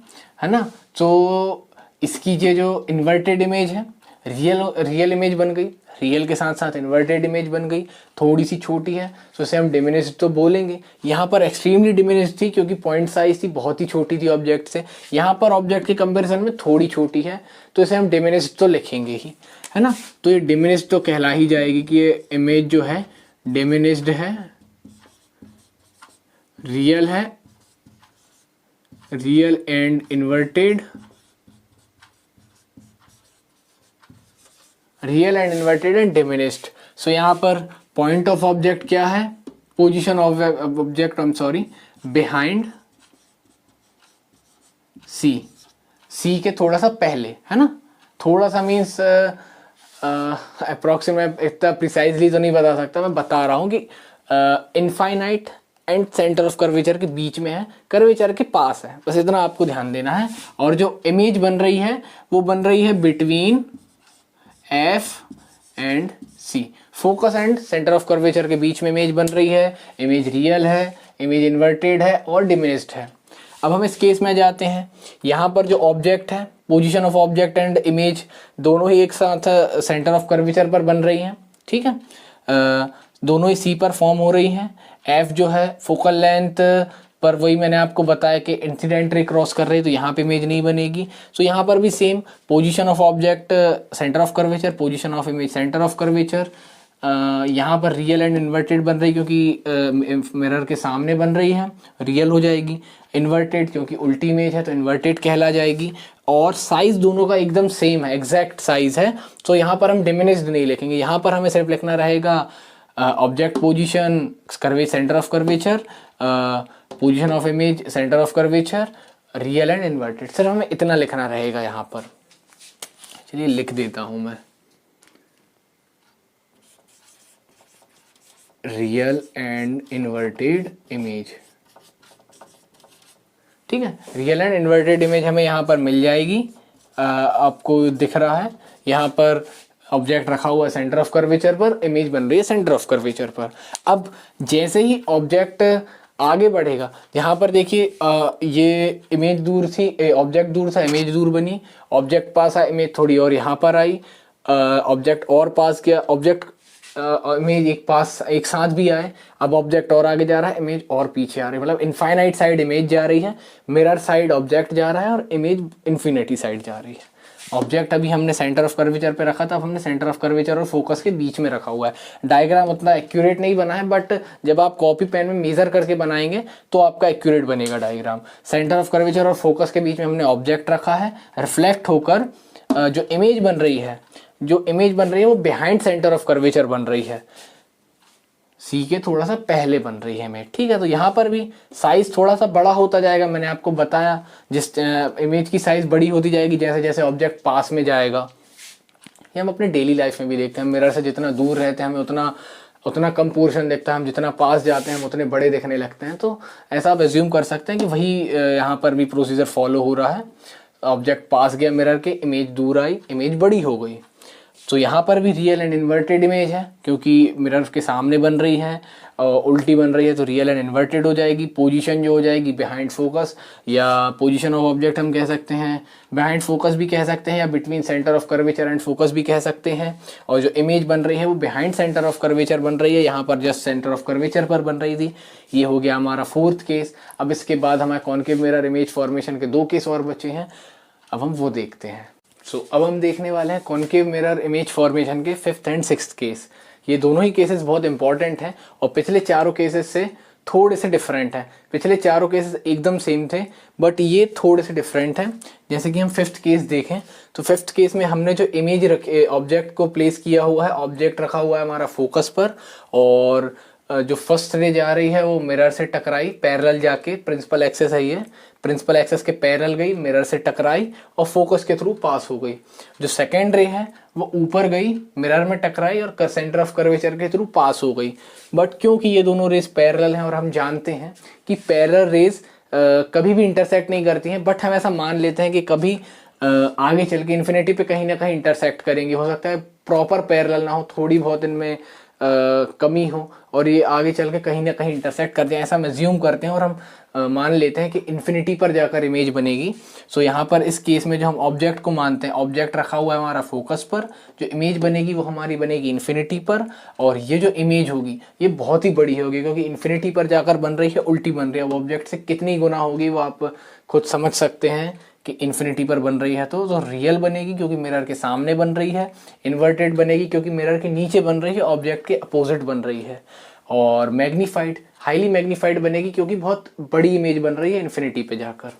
Speaker 1: ना। तो इसकी ये जो इन्वर्टेड इमेज है, रियल इमेज बन गई, रियल के साथ साथ इन्वर्टेड इमेज बन गई, थोड़ी सी छोटी है, तो इसे हम डिमिनिश्ड तो बोलेंगे। यहाँ पर एक्सट्रीमली डिमिनिश्ड थी क्योंकि पॉइंट साइज थी, बहुत ही छोटी थी ऑब्जेक्ट से, यहाँ पर ऑब्जेक्ट के कंपैरिजन में थोड़ी छोटी है, तो इसे हम डिमिनिश्ड तो लिखेंगे ही, है ना। तो ये डिमिनिश्ड तो कहला ही जाएगी कि ये इमेज जो है डिमिनिश्ड है, रियल है, real and inverted, real and inverted and diminished. So यहाँ पर पॉइंट ऑफ ऑब्जेक्ट क्या है, position of object, I am sorry, behind C के थोड़ा सा पहले, है ना, थोड़ा सा मीन्स अप्रोक्सीमेट, इतना प्रिसाइजली तो नहीं बता सकता, मैं बता रहा हूँ कि infinite and centre of curvature के बीच में है, कर्वेचर के पास है, बस इतना आपको ध्यान देना है। और जो इमेज बन रही है वो बन रही है between F and C, focus and centre of curvature के बीच में इमेज बन रही है, इमेज रियल है, इमेज इन्वर्टेड है और डिमिनिश्ड है। अब हम इस केस में जाते हैं, यहाँ पर जो ऑब्जेक्ट है, position of object and image दोनों ही एक साथ सेंटर ऑफ कर्वेचर पर बन रही हैं, ठीक है, दोनों ही C पर फॉर्म हो रही हैं। F जो है फोकल लेंथ पर, वही मैंने आपको बताया कि इंसिडेंट रे क्रॉस कर रही है, तो यहाँ पे इमेज नहीं बनेगी। सो यहाँ पर भी same, position of object centre of curvature, position of image centre of curvature, यहाँ पर रियल एंड इन्वर्टेड बन रही क्योंकि मिरर के सामने बन रही है, रियल हो जाएगी। इन्वर्टेड क्योंकि उल्टी इमेज है तो इन्वर्टेड कहला जाएगी। और साइज दोनों का एकदम सेम है, एग्जैक्ट साइज है, तो यहाँ पर हम डिमिनिश्ड नहीं लिखेंगे, यहाँ पर हमें सिर्फ लिखना रहेगा object position centre of curvature, position of image centre of curvature, real and inverted, सिर्फ हमें इतना लिखना रहेगा यहाँ पर। चलिए लिख देता हूँ मैं, रियल एंड इन्वर्टेड इमेज, ठीक है, रियल एंड इन्वर्टेड इमेज हमें यहाँ पर मिल जाएगी। आपको दिख रहा है यहाँ पर ऑब्जेक्ट रखा हुआ है सेंटर ऑफ कर्वेचर पर, इमेज बन रही है सेंटर ऑफ कर्वेचर पर। अब जैसे ही ऑब्जेक्ट आगे बढ़ेगा, यहाँ पर देखिए ये इमेज दूर थी, ऑब्जेक्ट दूर था, इमेज दूर बनी, ऑब्जेक्ट पास आया, इमेज थोड़ी और यहाँ पर आई, ऑब्जेक्ट और पास किया, ऑब्जेक्ट इमेज एक पास एक साथ भी आए, अब ऑब्जेक्ट और आगे जा रहा है, इमेज और पीछे आ रही है, मतलब इनफाइनाइट साइड इमेज जा रही है, मिरर साइड ऑब्जेक्ट जा रहा है और इमेज इन्फिनिटी साइड जा रही है। ऑब्जेक्ट अभी हमने सेंटर ऑफ कर्वेचर पे रखा था, अब हमने सेंटर ऑफ कर्वेचर और फोकस के बीच में रखा हुआ है। डायग्राम उतना एक्यूरेट नहीं बना है, बट जब आप कॉपी पेन में मेजर करके बनाएंगे तो आपका एक्यूरेट बनेगा डायग्राम। सेंटर ऑफ कर्वेचर और फोकस के बीच में हमने ऑब्जेक्ट रखा है, रिफ्लेक्ट होकर जो इमेज बन रही है वो बिहाइंड सेंटर ऑफ कर्वेचर बन रही है, सी के थोड़ा सा पहले बन रही है इमेज, ठीक है। तो यहाँ पर भी साइज थोड़ा सा बड़ा होता जाएगा, मैंने आपको बताया जिस इमेज की साइज बड़ी होती जाएगी जैसे जैसे ऑब्जेक्ट पास में जाएगा। ये हम अपने डेली लाइफ में भी देखते हैं, मिरर से जितना दूर रहते हैं हमें उतना कम पोर्शन दिखता है, हम जितना पास जाते हैं हम उतने बड़े दिखने लगते हैं। तो ऐसा आप एज्यूम कर सकते हैं कि वही यहाँ पर भी प्रोसीजर फॉलो हो रहा है। ऑब्जेक्ट पास गया मिरर के, इमेज दूर आई, इमेज बड़ी हो गई। तो यहाँ पर भी रियल एंड इन्वर्टेड इमेज है क्योंकि मिरर के सामने बन रही है, उल्टी बन रही है, तो रियल एंड इन्वर्टेड हो जाएगी। पोजीशन जो हो जाएगी बिहाइंड फोकस, या पोजीशन ऑफ ऑब्जेक्ट हम कह सकते हैं, बिहाइंड फोकस भी कह सकते हैं, या between centre of curvature and focus भी कह सकते हैं। और जो इमेज बन रही है वो बिहाइंड सेंटर ऑफ कर्वेचर बन रही है, यहाँ पर जस्ट सेंटर ऑफ कर्वेचर पर बन रही थी। ये हो गया हमारा फोर्थ केस। अब इसके बाद हमारे कॉनकेव मिरर इमेज फॉर्मेशन के 2 केस और बचे हैं, अब हम वो देखते हैं। अब हम देखने वाले हैं कॉनकेव मिरर इमेज फॉर्मेशन के 5th एंड 6th केस। ये दोनों ही केसेस बहुत इंपॉर्टेंट हैं और पिछले चारों केसेस से थोड़े से डिफरेंट हैं। पिछले चारों केसेस एकदम सेम थे, बट ये थोड़े से डिफरेंट हैं। जैसे कि हम फिफ्थ केस देखें तो फिफ्थ केस में हमने जो इमेज रखे, ऑब्जेक्ट को प्लेस किया हुआ है, ऑब्जेक्ट रखा हुआ है हमारा फोकस पर, और जो फर्स्ट रे जा रही है वो मिरर से टकराई, पैरेलल जाके, प्रिंसिपल एक्सेस है ये, प्रिंसिपल एक्सेस के पैरेलल गई, मिरर से टकराई और फोकस के थ्रू पास हो गई। जो सेकेंड रे है वो ऊपर गई, मिरर में टकराई और सेंटर ऑफ कर्वेचर के थ्रू पास हो गई। बट क्योंकि ये दोनों रेस पैरेलल हैं और हम जानते हैं कि पैरेलल रेस कभी भी इंटरसेक्ट नहीं करती हैं, बट हम ऐसा मान लेते हैं कि कभी आगे चल के इन्फिनिटी पे कहीं ना कहीं इंटरसेक्ट करेंगे। हो सकता है प्रॉपर पैरेलल ना हो, थोड़ी बहुत इनमें कमी हो और ये आगे चल के कहीं ना कहीं इंटरसेक्ट करते हैं, ऐसा हम एज्यूम करते हैं और हम मान लेते हैं कि इन्फिनिटी पर जाकर इमेज बनेगी। सो यहाँ पर इस केस में जो हम ऑब्जेक्ट को मानते हैं, ऑब्जेक्ट रखा हुआ है हमारा फोकस पर, जो इमेज बनेगी वो हमारी बनेगी इन्फिनिटी पर, और ये जो इमेज होगी ये बहुत ही बड़ी होगी क्योंकि इन्फिनिटी पर जाकर बन रही है, उल्टी बन रही है। वो ऑब्जेक्ट से कितनी गुना होगी वो आप खुद समझ सकते हैं कि इन्फिनिटी पर बन रही है तो रियल बनेगी क्योंकि मिरर के सामने बन रही है, इन्वर्टेड बनेगी क्योंकि मिरर के नीचे बन रही है, ऑब्जेक्ट के अपोजिट बन रही है, और मैग्नीफाइड, हाईली मैग्नीफाइड बनेगी क्योंकि बहुत बड़ी इमेज बन रही है इन्फिनिटी पे जाकर।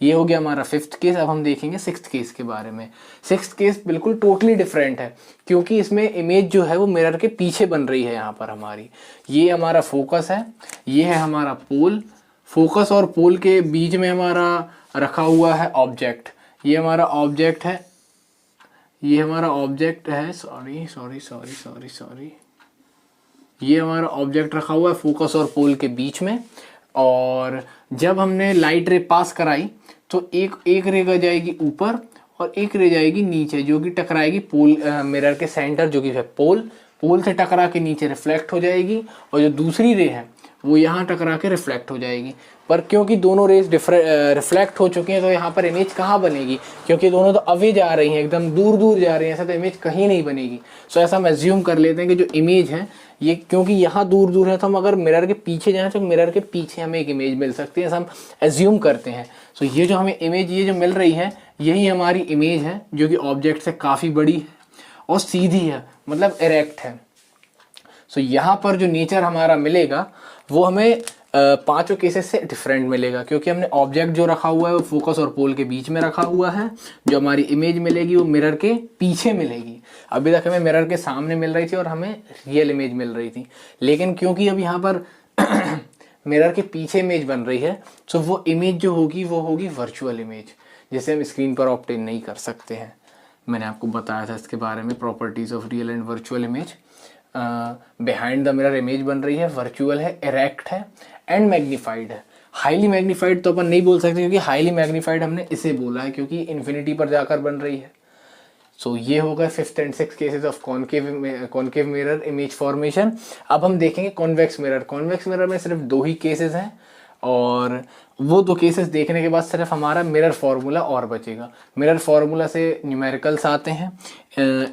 Speaker 1: ये हो गया हमारा फिफ्थ केस। अब हम देखेंगे सिक्स्थ केस के बारे में। सिक्स्थ केस बिल्कुल टोटली डिफरेंट है क्योंकि इसमें इमेज जो है वो मिरर के पीछे बन रही है। यहाँ पर हमारी ये हमारा फोकस है, ये है हमारा पोल, फोकस और पोल के बीच में हमारा रखा हुआ है ऑब्जेक्ट, ये हमारा ऑब्जेक्ट है, ये हमारा ऑब्जेक्ट है, sorry sorry sorry sorry sorry, ये हमारा ऑब्जेक्ट रखा हुआ है फोकस और पोल के बीच में। और जब हमने लाइट रे पास कराई तो एक रे जाएगी ऊपर और एक रे जाएगी नीचे, जो कि टकराएगी पोल मिरर के सेंटर जो कि है पोल से टकरा के नीचे रिफ्लेक्ट हो जाएगी, और जो दूसरी रे है वो यहाँ टकरा के रिफ्लेक्ट हो जाएगी। पर क्योंकि दोनों रेज रिफ्लेक्ट हो चुकी हैं तो यहाँ पर इमेज कहाँ बनेगी, क्योंकि दोनों तो अवे जा रही हैं, एकदम दूर दूर जा रही हैं, ऐसा तो इमेज कहीं नहीं बनेगी। सो ऐसा हम एज्यूम कर लेते हैं कि जो इमेज है ये क्योंकि यहाँ दूर दूर है तो हम अगर मिरर के पीछे जाएं तो मिरर के पीछे हमें एक इमेज मिल सकती है, ऐसा हम एज्यूम करते हैं। सो ये जो हमें इमेज ये जो मिल रही है यही हमारी इमेज है जो कि ऑब्जेक्ट से काफ़ी बड़ी है और सीधी है, मतलब इरेक्ट है। सो यहाँ पर जो नेचर हमारा मिलेगा वो हमें पांचों केसेस से डिफरेंट मिलेगा क्योंकि हमने ऑब्जेक्ट जो रखा हुआ है वो फोकस और पोल के बीच में रखा हुआ है। जो हमारी इमेज मिलेगी वो मिरर के पीछे मिलेगी। अभी तक हमें मिरर के सामने मिल रही थी और हमें रियल इमेज मिल रही थी, लेकिन क्योंकि अब यहाँ पर मिरर के पीछे इमेज बन रही है तो वो इमेज जो होगी वो होगी वर्चुअल इमेज, जिसे हम स्क्रीन पर ऑब्टेन नहीं कर सकते हैं। मैंने आपको बताया था इसके बारे में, properties of real and virtual image. Behind the mirror image बन रही है, वर्चुअल है, इरेक्ट है एंड मैग्नीफाइड है। हाईली मैग्नीफाइड तो अपन नहीं बोल सकते क्योंकि हाईली मैग्नीफाइड हमने इसे बोला है क्योंकि इन्फिनिटी पर जाकर बन रही है। सो ये होगा fifth and sixth cases of concave mirror image formation. अब हम देखेंगे कॉन्वेक्स मिरर। कॉन्वेक्स मिरर में सिर्फ दो ही केसेस हैं और वो दो केसेस देखने के बाद सिर्फ हमारा मिरर फार्मूला और बचेगा। मिरर फार्मूला से न्यूमेरिकल्स आते हैं,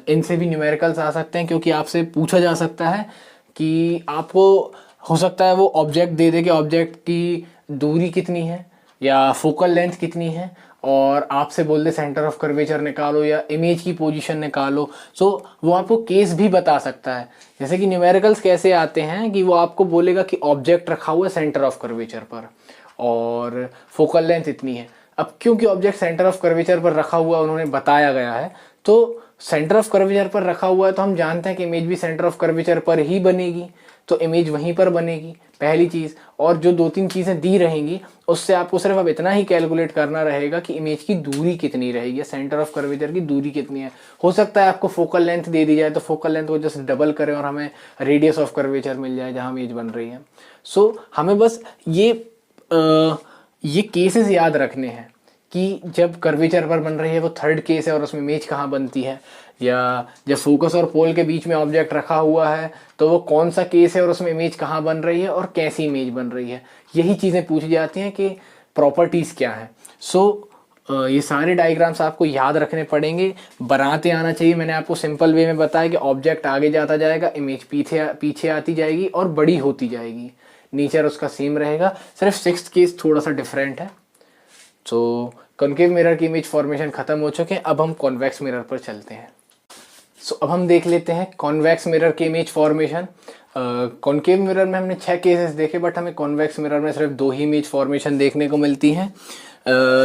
Speaker 1: इनसे भी न्यूमेरिकल्स आ सकते हैं क्योंकि आपसे पूछा जा सकता है कि आपको हो सकता है वो ऑब्जेक्ट दे दे कि ऑब्जेक्ट की दूरी कितनी है या फोकल लेंथ कितनी है और आपसे बोल दे सेंटर ऑफ कर्वेचर निकालो या इमेज की पोजीशन निकालो। सो वो आपको केस भी बता सकता है। जैसे कि न्यूमेरिकल्स कैसे आते हैं कि वो आपको बोलेगा कि ऑब्जेक्ट रखा हुआ है सेंटर ऑफ कर्वेचर पर और फोकल लेंथ इतनी है। अब क्योंकि ऑब्जेक्ट सेंटर ऑफ कर्वेचर पर रखा हुआ उन्होंने बताया गया है तो सेंटर ऑफ कर्वेचर पर रखा हुआ है तो हम जानते हैं कि इमेज भी सेंटर ऑफ कर्वेचर पर ही बनेगी, तो इमेज वहीं पर बनेगी पहली चीज़। और जो दो तीन चीज़ें दी रहेंगी उससे आपको सिर्फ अब इतना ही कैलकुलेट करना रहेगा कि इमेज की दूरी कितनी रहेगी, सेंटर ऑफ कर्वेचर की दूरी कितनी है। हो सकता है आपको फोकल लेंथ दे दी जाए तो फोकल लेंथ को जस्ट डबल करें और हमें रेडियस ऑफ कर्वेचर मिल जाए जहाँ इमेज बन रही है। सो हमें बस ये केसेस याद रखने हैं कि जब कर्वेचर पर बन रही है वो थर्ड केस है और उसमें इमेज कहाँ बनती है, या जब फोकस और पोल के बीच में ऑब्जेक्ट रखा हुआ है तो वो कौन सा केस है और उसमें इमेज कहाँ बन रही है और कैसी इमेज बन रही है। यही चीज़ें पूछी जाती हैं कि प्रॉपर्टीज़ क्या है। सो ये सारे डायग्राम्स आपको याद रखने पड़ेंगे, बनाते आना चाहिए। मैंने आपको सिंपल वे में बताया कि ऑब्जेक्ट आगे जाता जाएगा, इमेज पीछे आती जाएगी और बड़ी होती जाएगी, नेचर उसका सेम रहेगा, सिर्फ सिक्स्थ केस थोड़ा सा डिफरेंट है। सो कॉनकेव मिरर की इमेज फॉर्मेशन खत्म हो चुके हैं, अब हम कॉन्वेक्स मिरर पर चलते हैं। सो अब हम देख लेते हैं कॉन्वेक्स मिरर की इमेज फॉर्मेशन। कॉनकेव मिरर में हमने 6 केसेस देखे, बट हमें कॉन्वेक्स मिरर में सिर्फ 2 ही इमेज फॉर्मेशन देखने को मिलती हैं,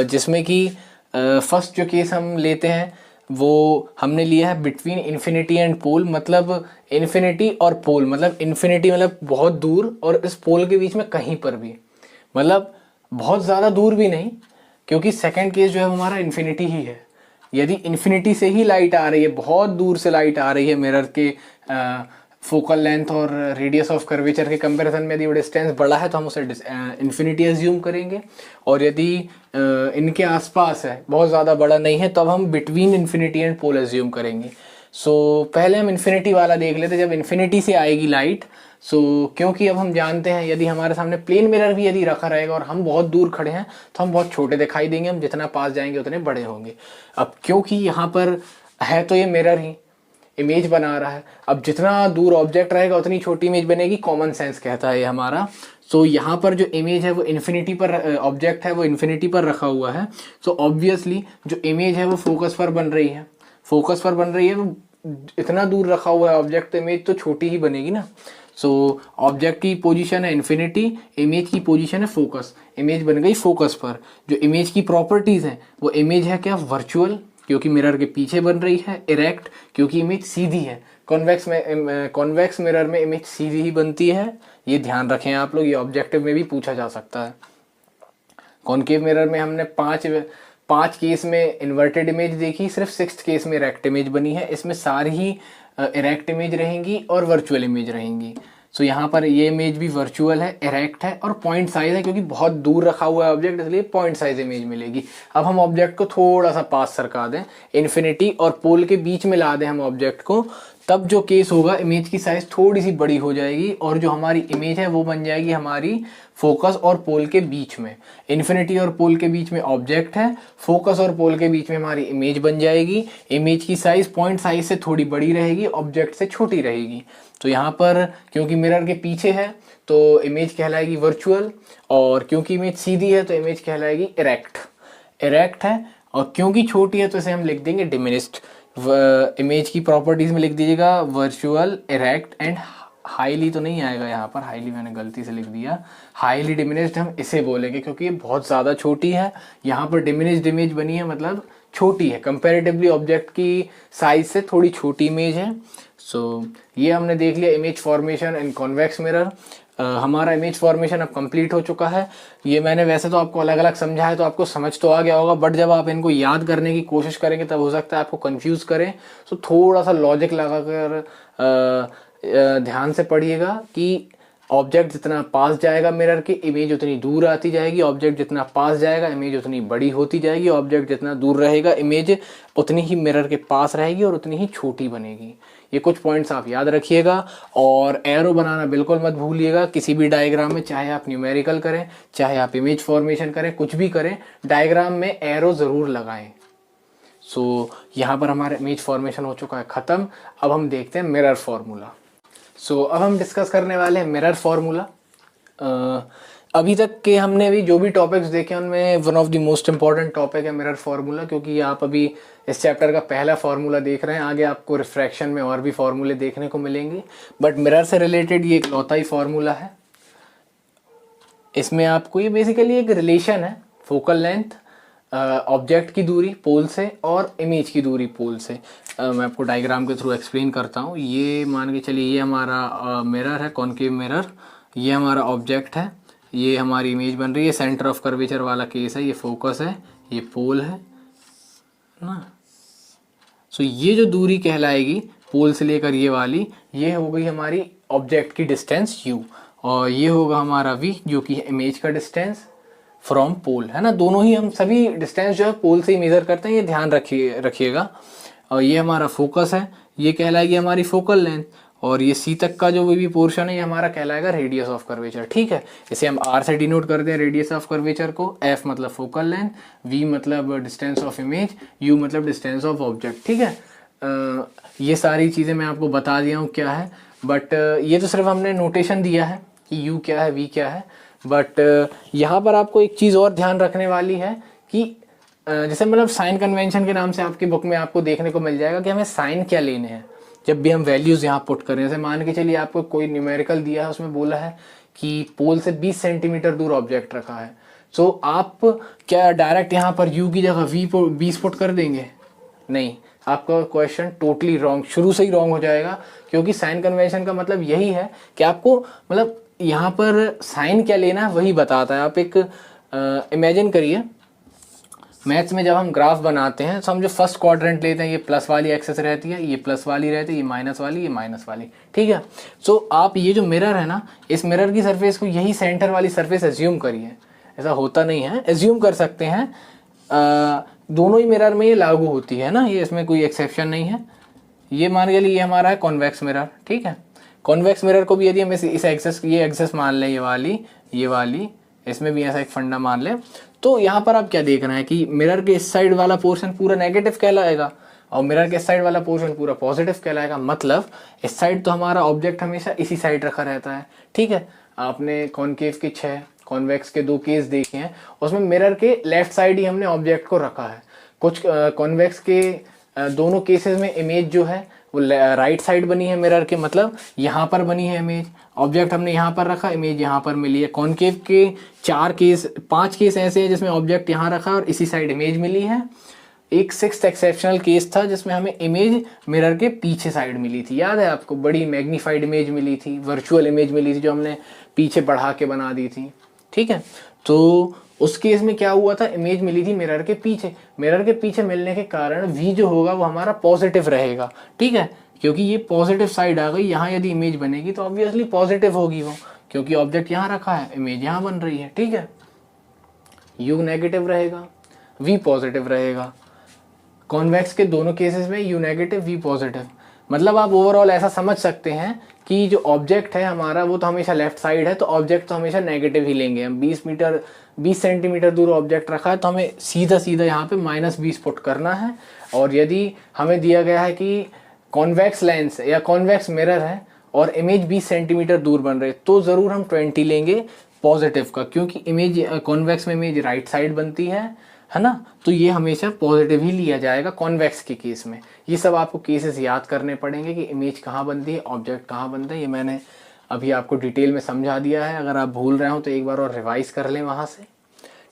Speaker 1: जिसमें कि फर्स्ट जो केस हम लेते हैं वो हमने लिया है बिटवीन इन्फिनिटी एंड पोल। मतलब इन्फिनिटी और पोल, मतलब इन्फिनिटी मतलब बहुत दूर और इस पोल के बीच में कहीं पर भी, मतलब बहुत ज़्यादा दूर भी नहीं, क्योंकि सेकंड केस जो है हमारा इन्फिनिटी ही है। यदि इन्फिनिटी से ही लाइट आ रही है, बहुत दूर से लाइट आ रही है मिरर के फोकल लेंथ और रेडियस ऑफ कर्वेचर के कंपैरिजन में, यदि वो डिस्टेंस बड़ा है तो हम उसे इन्फिनिटी एज्यूम करेंगे, और यदि इनके आसपास है, बहुत ज़्यादा बड़ा नहीं है, तब हम between infinity and pole assume करेंगे। सो पहले हम इन्फिनिटी वाला देख लेते, जब इन्फिनिटी से आएगी लाइट। क्योंकि अब हम जानते हैं यदि हमारे सामने प्लेन मिरर भी यदि रखा रहेगा और हम बहुत दूर खड़े हैं तो हम बहुत छोटे दिखाई देंगे, हम जितना पास जाएंगे उतने बड़े होंगे। अब क्योंकि यहाँ पर है तो ये मिरर ही इमेज बना रहा है, अब जितना दूर ऑब्जेक्ट रहेगा उतनी छोटी इमेज बनेगी, कॉमन सेंस कहता है ये हमारा। यहाँ पर जो इमेज है वो इन्फिनिटी पर, ऑब्जेक्ट है वो इन्फिनिटी पर रखा हुआ है, ऑब्वियसली जो इमेज है वो फोकस पर बन रही है, फोकस पर बन रही है, वो इतना दूर रखा हुआ है ऑब्जेक्ट, तो इमेज तो छोटी ही बनेगी ना। ऑब्जेक्ट की पोजीशन है इन्फिनिटी, इमेज की पोजीशन है फोकस, इमेज बन गई फोकस पर। जो इमेज की प्रॉपर्टीज हैं वो इमेज है क्या, वर्चुअल, क्योंकि मिरर के पीछे बन रही है, इरेक्ट क्योंकि इमेज सीधी है, कॉन्वेक्स मिरर में इमेज सीधी ही बनती है, ये ध्यान रखें आप लोग, ये ऑब्जेक्टिव में भी पूछा जा सकता है। कॉनकेव मिरर में हमने पांच केस में इन्वर्टेड इमेज देखी, सिर्फ 6th केस में इरेक्ट इमेज बनी है। इसमें सारी ही इरेक्ट इमेज रहेंगी और वर्चुअल इमेज रहेंगी। यहाँ पर ये इमेज भी वर्चुअल है, इरेक्ट है और पॉइंट साइज है, क्योंकि बहुत दूर रखा हुआ है ऑब्जेक्ट, इसलिए पॉइंट साइज इमेज मिलेगी। अब हम ऑब्जेक्ट को थोड़ा सा पास सरका दें, इन्फिनिटी और पोल के बीच में ला दें हम ऑब्जेक्ट को, तब जो केस होगा इमेज की साइज थोड़ी सी बड़ी हो जाएगी और जो हमारी इमेज है वो बन जाएगी हमारी फोकस और पोल के बीच में। इन्फिनिटी और पोल के बीच में ऑब्जेक्ट है, फोकस और पोल के बीच में हमारी इमेज बन जाएगी। इमेज की साइज पॉइंट साइज से थोड़ी बड़ी रहेगी, ऑब्जेक्ट से छोटी रहेगी। यहाँ पर क्योंकि मिरर के पीछे है तो इमेज कहलाएगी वर्चुअल, और क्योंकि इमेज सीधी है तो इमेज कहलाएगी इरेक्ट है, और क्योंकि छोटी है तो इसे हम लिख देंगे डिमिनिस्ड। इमेज की प्रॉपर्टीज में लिख दीजिएगा वर्चुअल, इरेक्ट एंड हाईली तो नहीं आएगा यहाँ पर, हाईली मैंने गलती से लिख दिया, हाईली डिमिनिस्ड हम इसे बोलेंगे क्योंकि ये बहुत ज़्यादा छोटी है। यहाँ पर डिमिनिस्ड इमेज बनी है, मतलब छोटी है, कंपैरेटिवली ऑब्जेक्ट की साइज से थोड़ी छोटी इमेज है। ये हमने देख लिया इमेज फॉर्मेशन इन कॉन्वेक्स मिरर। हमारा इमेज फॉर्मेशन अब कंप्लीट हो चुका है। ये मैंने वैसे तो आपको अलग अलग समझाया तो आपको समझ तो आ गया होगा, बट जब आप इनको याद करने की कोशिश करेंगे तब हो सकता है आपको कंफ्यूज करें। थोड़ा सा लॉजिक लगाकर ध्यान से पढ़िएगा कि ऑब्जेक्ट जितना पास जाएगा मिरर के, इमेज उतनी दूर आती जाएगी, ऑब्जेक्ट जितना पास जाएगा इमेज उतनी बड़ी होती जाएगी, ऑब्जेक्ट जितना दूर रहेगा इमेज उतनी ही मिरर के पास रहेगी और उतनी ही छोटी बनेगी। ये कुछ पॉइंट्स आप याद रखिएगा, और एरो बनाना बिल्कुल मत भूलिएगा किसी भी डायग्राम में, चाहे आप न्यूमेरिकल करें चाहे आप इमेज फॉर्मेशन करें, कुछ भी करें, डायग्राम में एरो ज़रूर लगाएं। यहाँ पर हमारा इमेज फॉर्मेशन हो चुका है ख़त्म। अब हम देखते हैं मिरर फॉर्मूला। अब हम डिस्कस करने वाले हैं मिरर फॉर्मूला। अभी तक के हमने भी जो भी टॉपिक्स देखे उनमें one of the most important topic है मिरर फार्मूला, क्योंकि आप अभी इस चैप्टर का पहला फार्मूला देख रहे हैं, आगे आपको रिफ्रैक्शन में और भी फार्मूले देखने को मिलेंगे, बट मिरर से रिलेटेड ये इकलौता ही फार्मूला है। इसमें आपको ये बेसिकली एक रिलेशन है, फोकल लेंथ, ऑब्जेक्ट की दूरी पोल से और इमेज की दूरी पोल से। मैं आपको डायग्राम के थ्रू एक्सप्लेन करता हूँ। ये मान के चलिए ये हमारा मिरर है, कॉनकेव मिरर, ये हमारा ऑब्जेक्ट है, ये हमारी इमेज बन रही है, सेंटर ऑफ कर्वेचर वाला केस है, ये फोकस है, ये पोल है ना। ये जो दूरी कहलाएगी पोल से लेकर ये वाली, ये हो गई हमारी ऑब्जेक्ट की डिस्टेंस u, और ये होगा हमारा v जो कि इमेज का डिस्टेंस फ्रॉम पोल है ना। दोनों ही हम सभी डिस्टेंस जो है पोल से ही मेजर करते हैं, ये ध्यान रखिएगा। और ये हमारा फोकस है, ये कहलाएगी हमारी फोकल लेंथ, और ये सी तक का जो भी पोर्शन है ये हमारा कहलाएगा रेडियस ऑफ कर्वेचर। ठीक है, इसे हम आर से डिनोट करते हैं रेडियस ऑफ कर्वेचर को, एफ मतलब फोकल लेंथ, वी मतलब डिस्टेंस ऑफ इमेज, यू मतलब डिस्टेंस ऑफ ऑब्जेक्ट। ठीक है, ये सारी चीज़ें मैं आपको बता दिया हूँ क्या है, बट ये तो सिर्फ हमने नोटेशन दिया है कि यू क्या है, वी क्या है। बट यहाँ पर आपको एक चीज़ और ध्यान रखने वाली है कि जैसे मतलब साइन कन्वेंशन के नाम से आपकी बुक में आपको देखने को मिल जाएगा कि हमें साइन क्या लेने हैं। जब भी हम वैल्यूज़ यहाँ पुट करें, जैसे मान के चलिए आपको कोई न्यूमेरिकल दिया है, उसमें बोला है कि पोल से 20 सेंटीमीटर दूर ऑब्जेक्ट रखा है, सो आप क्या डायरेक्ट यहाँ पर u की जगह 20 पुट कर देंगे? नहीं, आपका क्वेश्चन टोटली रॉन्ग, शुरू से ही रॉन्ग हो जाएगा, क्योंकि साइन कन्वेंशन का मतलब यही है कि आपको मतलब यहाँ पर साइन क्या लेना है वही बताता है। आप एक इमेजिन करिए, मैथ्स में जब हम ग्राफ बनाते हैं तो हम जो फर्स्ट क्वाड्रेंट लेते हैं, ये प्लस वाली एक्सेस रहती है, ये प्लस वाली रहती है, ये माइनस वाली, ये माइनस वाली, ठीक है। सो आप ये जो मिरर है ना, इस मिरर की सरफेस को यही सेंटर वाली सरफेस एज्यूम करिए। ऐसा होता नहीं है, एज्यूम कर सकते हैं, दोनों ही मिरर में ये लागू होती है ना, ये इसमें कोई एक्सेप्शन नहीं है। ये मान के लिए ये हमारा है कॉन्वेक्स मिरर, ठीक है। कॉन्वेक्स मिरर को भी यदि हम इस एक्सेस, ये एक्सेस मान लें, ये वाली, इसमें भी ऐसा एक फंडा मान लें, तो यहाँ पर आप क्या देख रहे हैं कि मिरर के इस साइड वाला पोर्शन पूरा नेगेटिव कहलाएगा और मिरर के इस साइड वाला पोर्शन पूरा पॉजिटिव कहलाएगा। मतलब इस साइड तो हमारा ऑब्जेक्ट हमेशा इसी साइड रखा रहता है, ठीक है। आपने कॉनकेव के 6, कॉन्वेक्स के 2 केस देखे हैं, उसमें मिरर के लेफ्ट साइड ही हमने ऑब्जेक्ट को रखा है। कुछ कॉन्वेक्स के दोनों केसेस में इमेज जो है वो राइट साइड बनी है मिरर के, मतलब यहाँ पर बनी है इमेज, ऑब्जेक्ट हमने यहाँ पर रखा, इमेज यहाँ पर मिली है। कॉनकेव के 5 केस ऐसे हैं जिसमें ऑब्जेक्ट यहाँ रखा और इसी साइड इमेज मिली है। एक 6th एक्सेप्शनल केस था जिसमें हमें इमेज मिरर के पीछे साइड मिली थी, याद है आपको? बड़ी मैग्नीफाइड इमेज मिली थी, वर्चुअल इमेज मिली थी जो हमने पीछे बढ़ा के बना दी थी, ठीक है। तो उस केस में क्या हुआ था, इमेज मिली थी मिरर के पीछे। मिरर के पीछे मिलने के कारण v जो होगा वो हमारा पॉजिटिव रहेगा, ठीक है, क्योंकि ये पॉजिटिव साइड आ गई। यहाँ यदि इमेज बनेगी तो ऑब्वियसली पॉजिटिव होगी वो, क्योंकि ऑब्जेक्ट यहाँ रखा है, इमेज यहाँ बन रही है, ठीक है। u नेगेटिव रहेगा, v पॉजिटिव रहेगा। कॉन्वेक्स के दोनों केसेस में u नेगेटिव, v पॉजिटिव। मतलब आप ओवरऑल ऐसा समझ सकते हैं कि जो ऑब्जेक्ट है हमारा वो तो हमेशा लेफ्ट साइड है, तो ऑब्जेक्ट तो हमेशा नेगेटिव ही लेंगे हम। 20 सेंटीमीटर दूर ऑब्जेक्ट रखा है तो हमें सीधा यहाँ पे -20 पुट करना है। और यदि हमें दिया गया है कि कॉन्वेक्स लेंस या कॉन्वेक्स मिरर है और इमेज 20 सेंटीमीटर दूर बन रहे, तो ज़रूर हम 20 लेंगे पॉजिटिव का, क्योंकि इमेज कॉन्वेक्स में इमेज राइट साइड बनती है ना, तो ये हमेशा पॉजिटिव ही लिया जाएगा कॉन्वेक्स के केस में। ये सब आपको केसेस याद करने पड़ेंगे कि इमेज कहाँ बनती है, ऑब्जेक्ट कहाँ बनता है। ये मैंने अभी आपको डिटेल में समझा दिया है, अगर आप भूल रहे हो तो एक बार और रिवाइज कर लें वहाँ से,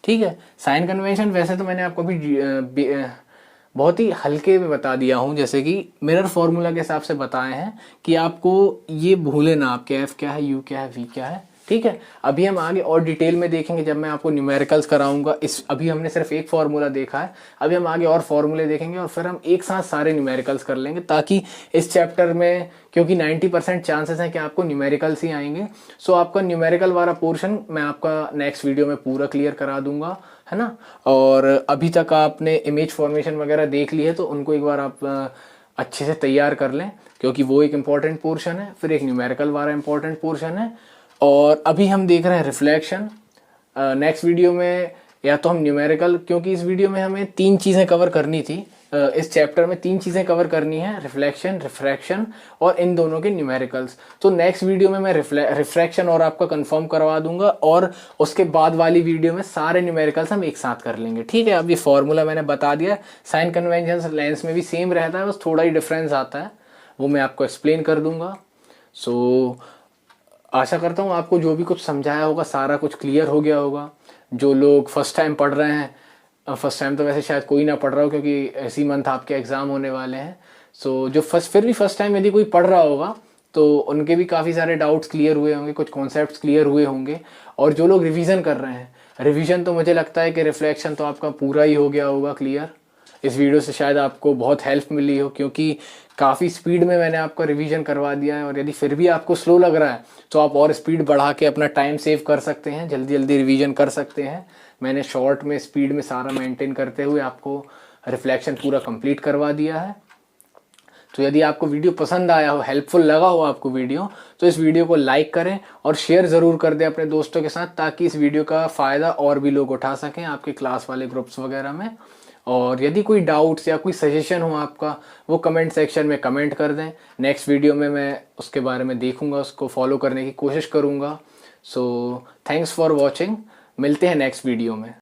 Speaker 1: ठीक है। साइन कन्वेंशन वैसे तो मैंने आपको अभी बहुत ही हल्के में बता दिया हूँ, जैसे कि मिरर फॉर्मूला के हिसाब से बताए हैं कि आपको ये भूले ना, आपके एफ क्या है, यू क्या है, वी क्या है, ठीक है। अभी हम आगे और डिटेल में देखेंगे जब मैं आपको न्यूमेरिकल्स कराऊंगा। अभी हमने सिर्फ एक फार्मूला देखा है, अभी हम आगे और फार्मूले देखेंगे और फिर हम एक साथ सारे न्यूमेरिकल्स कर लेंगे, ताकि इस चैप्टर में, क्योंकि 90% चांसेस हैं कि आपको न्यूमेरिकल्स ही आएंगे, सो आपका न्यूमेरिकल वाला पोर्शन मैं आपका नेक्स्ट वीडियो में पूरा क्लियर करा दूंगा, है ना। और अभी तक आपने इमेज फॉर्मेशन वगैरह देख ली है तो उनको एक बार आप अच्छे से तैयार कर लें, क्योंकि वो एक इम्पॉर्टेंट पोर्शन है। फिर एक न्यूमेरिकल वाला इम्पॉर्टेंट पोर्शन है, और अभी हम देख रहे हैं रिफ्लेक्शन। नेक्स्ट वीडियो में या तो हम न्यूमेरिकल, क्योंकि इस वीडियो में हमें 3 चीज़ें कवर करनी थी, इस चैप्टर में 3 चीज़ें कवर करनी है, रिफ्लेक्शन, रिफ्रैक्शन और इन दोनों के न्यूमेरिकल्स। तो नेक्स्ट वीडियो में मैं रिफ्रैक्शन और आपका कंफर्म करवा दूंगा, और उसके बाद वाली वीडियो में सारे न्यूमेरिकल्स हम एक साथ कर लेंगे, ठीक है। अब ये फॉर्मूला मैंने बता दिया, साइन कन्वेंशन लेंस में भी सेम रहता है, बस थोड़ा ही डिफरेंस आता है, वो मैं आपको एक्सप्लेन कर दूंगा। सो आशा करता हूँ आपको जो भी कुछ समझाया होगा सारा कुछ क्लियर हो गया होगा। जो लोग फर्स्ट टाइम पढ़ रहे हैं, फर्स्ट टाइम तो वैसे शायद कोई ना पढ़ रहा हो, क्योंकि इसी मंथ आपके एग्ज़ाम होने वाले हैं। सो जो फिर भी फर्स्ट टाइम यदि कोई पढ़ रहा होगा तो उनके भी काफ़ी सारे डाउट्स क्लियर हुए होंगे, कुछ कॉन्सेप्ट्स क्लियर हुए होंगे। और जो लोग रिवीजन कर रहे हैं, रिवीजन तो मुझे लगता है कि रिफ्लेक्शन तो आपका पूरा ही हो गया होगा क्लियर। इस वीडियो से शायद आपको बहुत हेल्प मिली हो, क्योंकि काफ़ी स्पीड में मैंने आपका रिवीजन करवा दिया है। और यदि फिर भी आपको स्लो लग रहा है तो आप और स्पीड बढ़ा के अपना टाइम सेव कर सकते हैं, जल्दी जल्दी रिवीजन कर सकते हैं। मैंने शॉर्ट में, स्पीड में सारा मेंटेन करते हुए आपको रिफ्लेक्शन पूरा कंप्लीट करवा दिया है। तो यदि आपको वीडियो पसंद आया हो, हेल्पफुल लगा हो आपको वीडियो, तो इस वीडियो को लाइक करें और शेयर ज़रूर कर दें अपने दोस्तों के साथ, ताकि इस वीडियो का फ़ायदा और भी लोग उठा सकें आपके क्लास वाले ग्रुप्स वगैरह में। और यदि कोई डाउट्स या कोई सजेशन हो आपका, वो कमेंट सेक्शन में कमेंट कर दें। नेक्स्ट वीडियो में मैं उसके बारे में देखूंगा, उसको फॉलो करने की कोशिश करूंगा। सो थैंक्स फॉर वॉचिंग, मिलते हैं नेक्स्ट वीडियो में।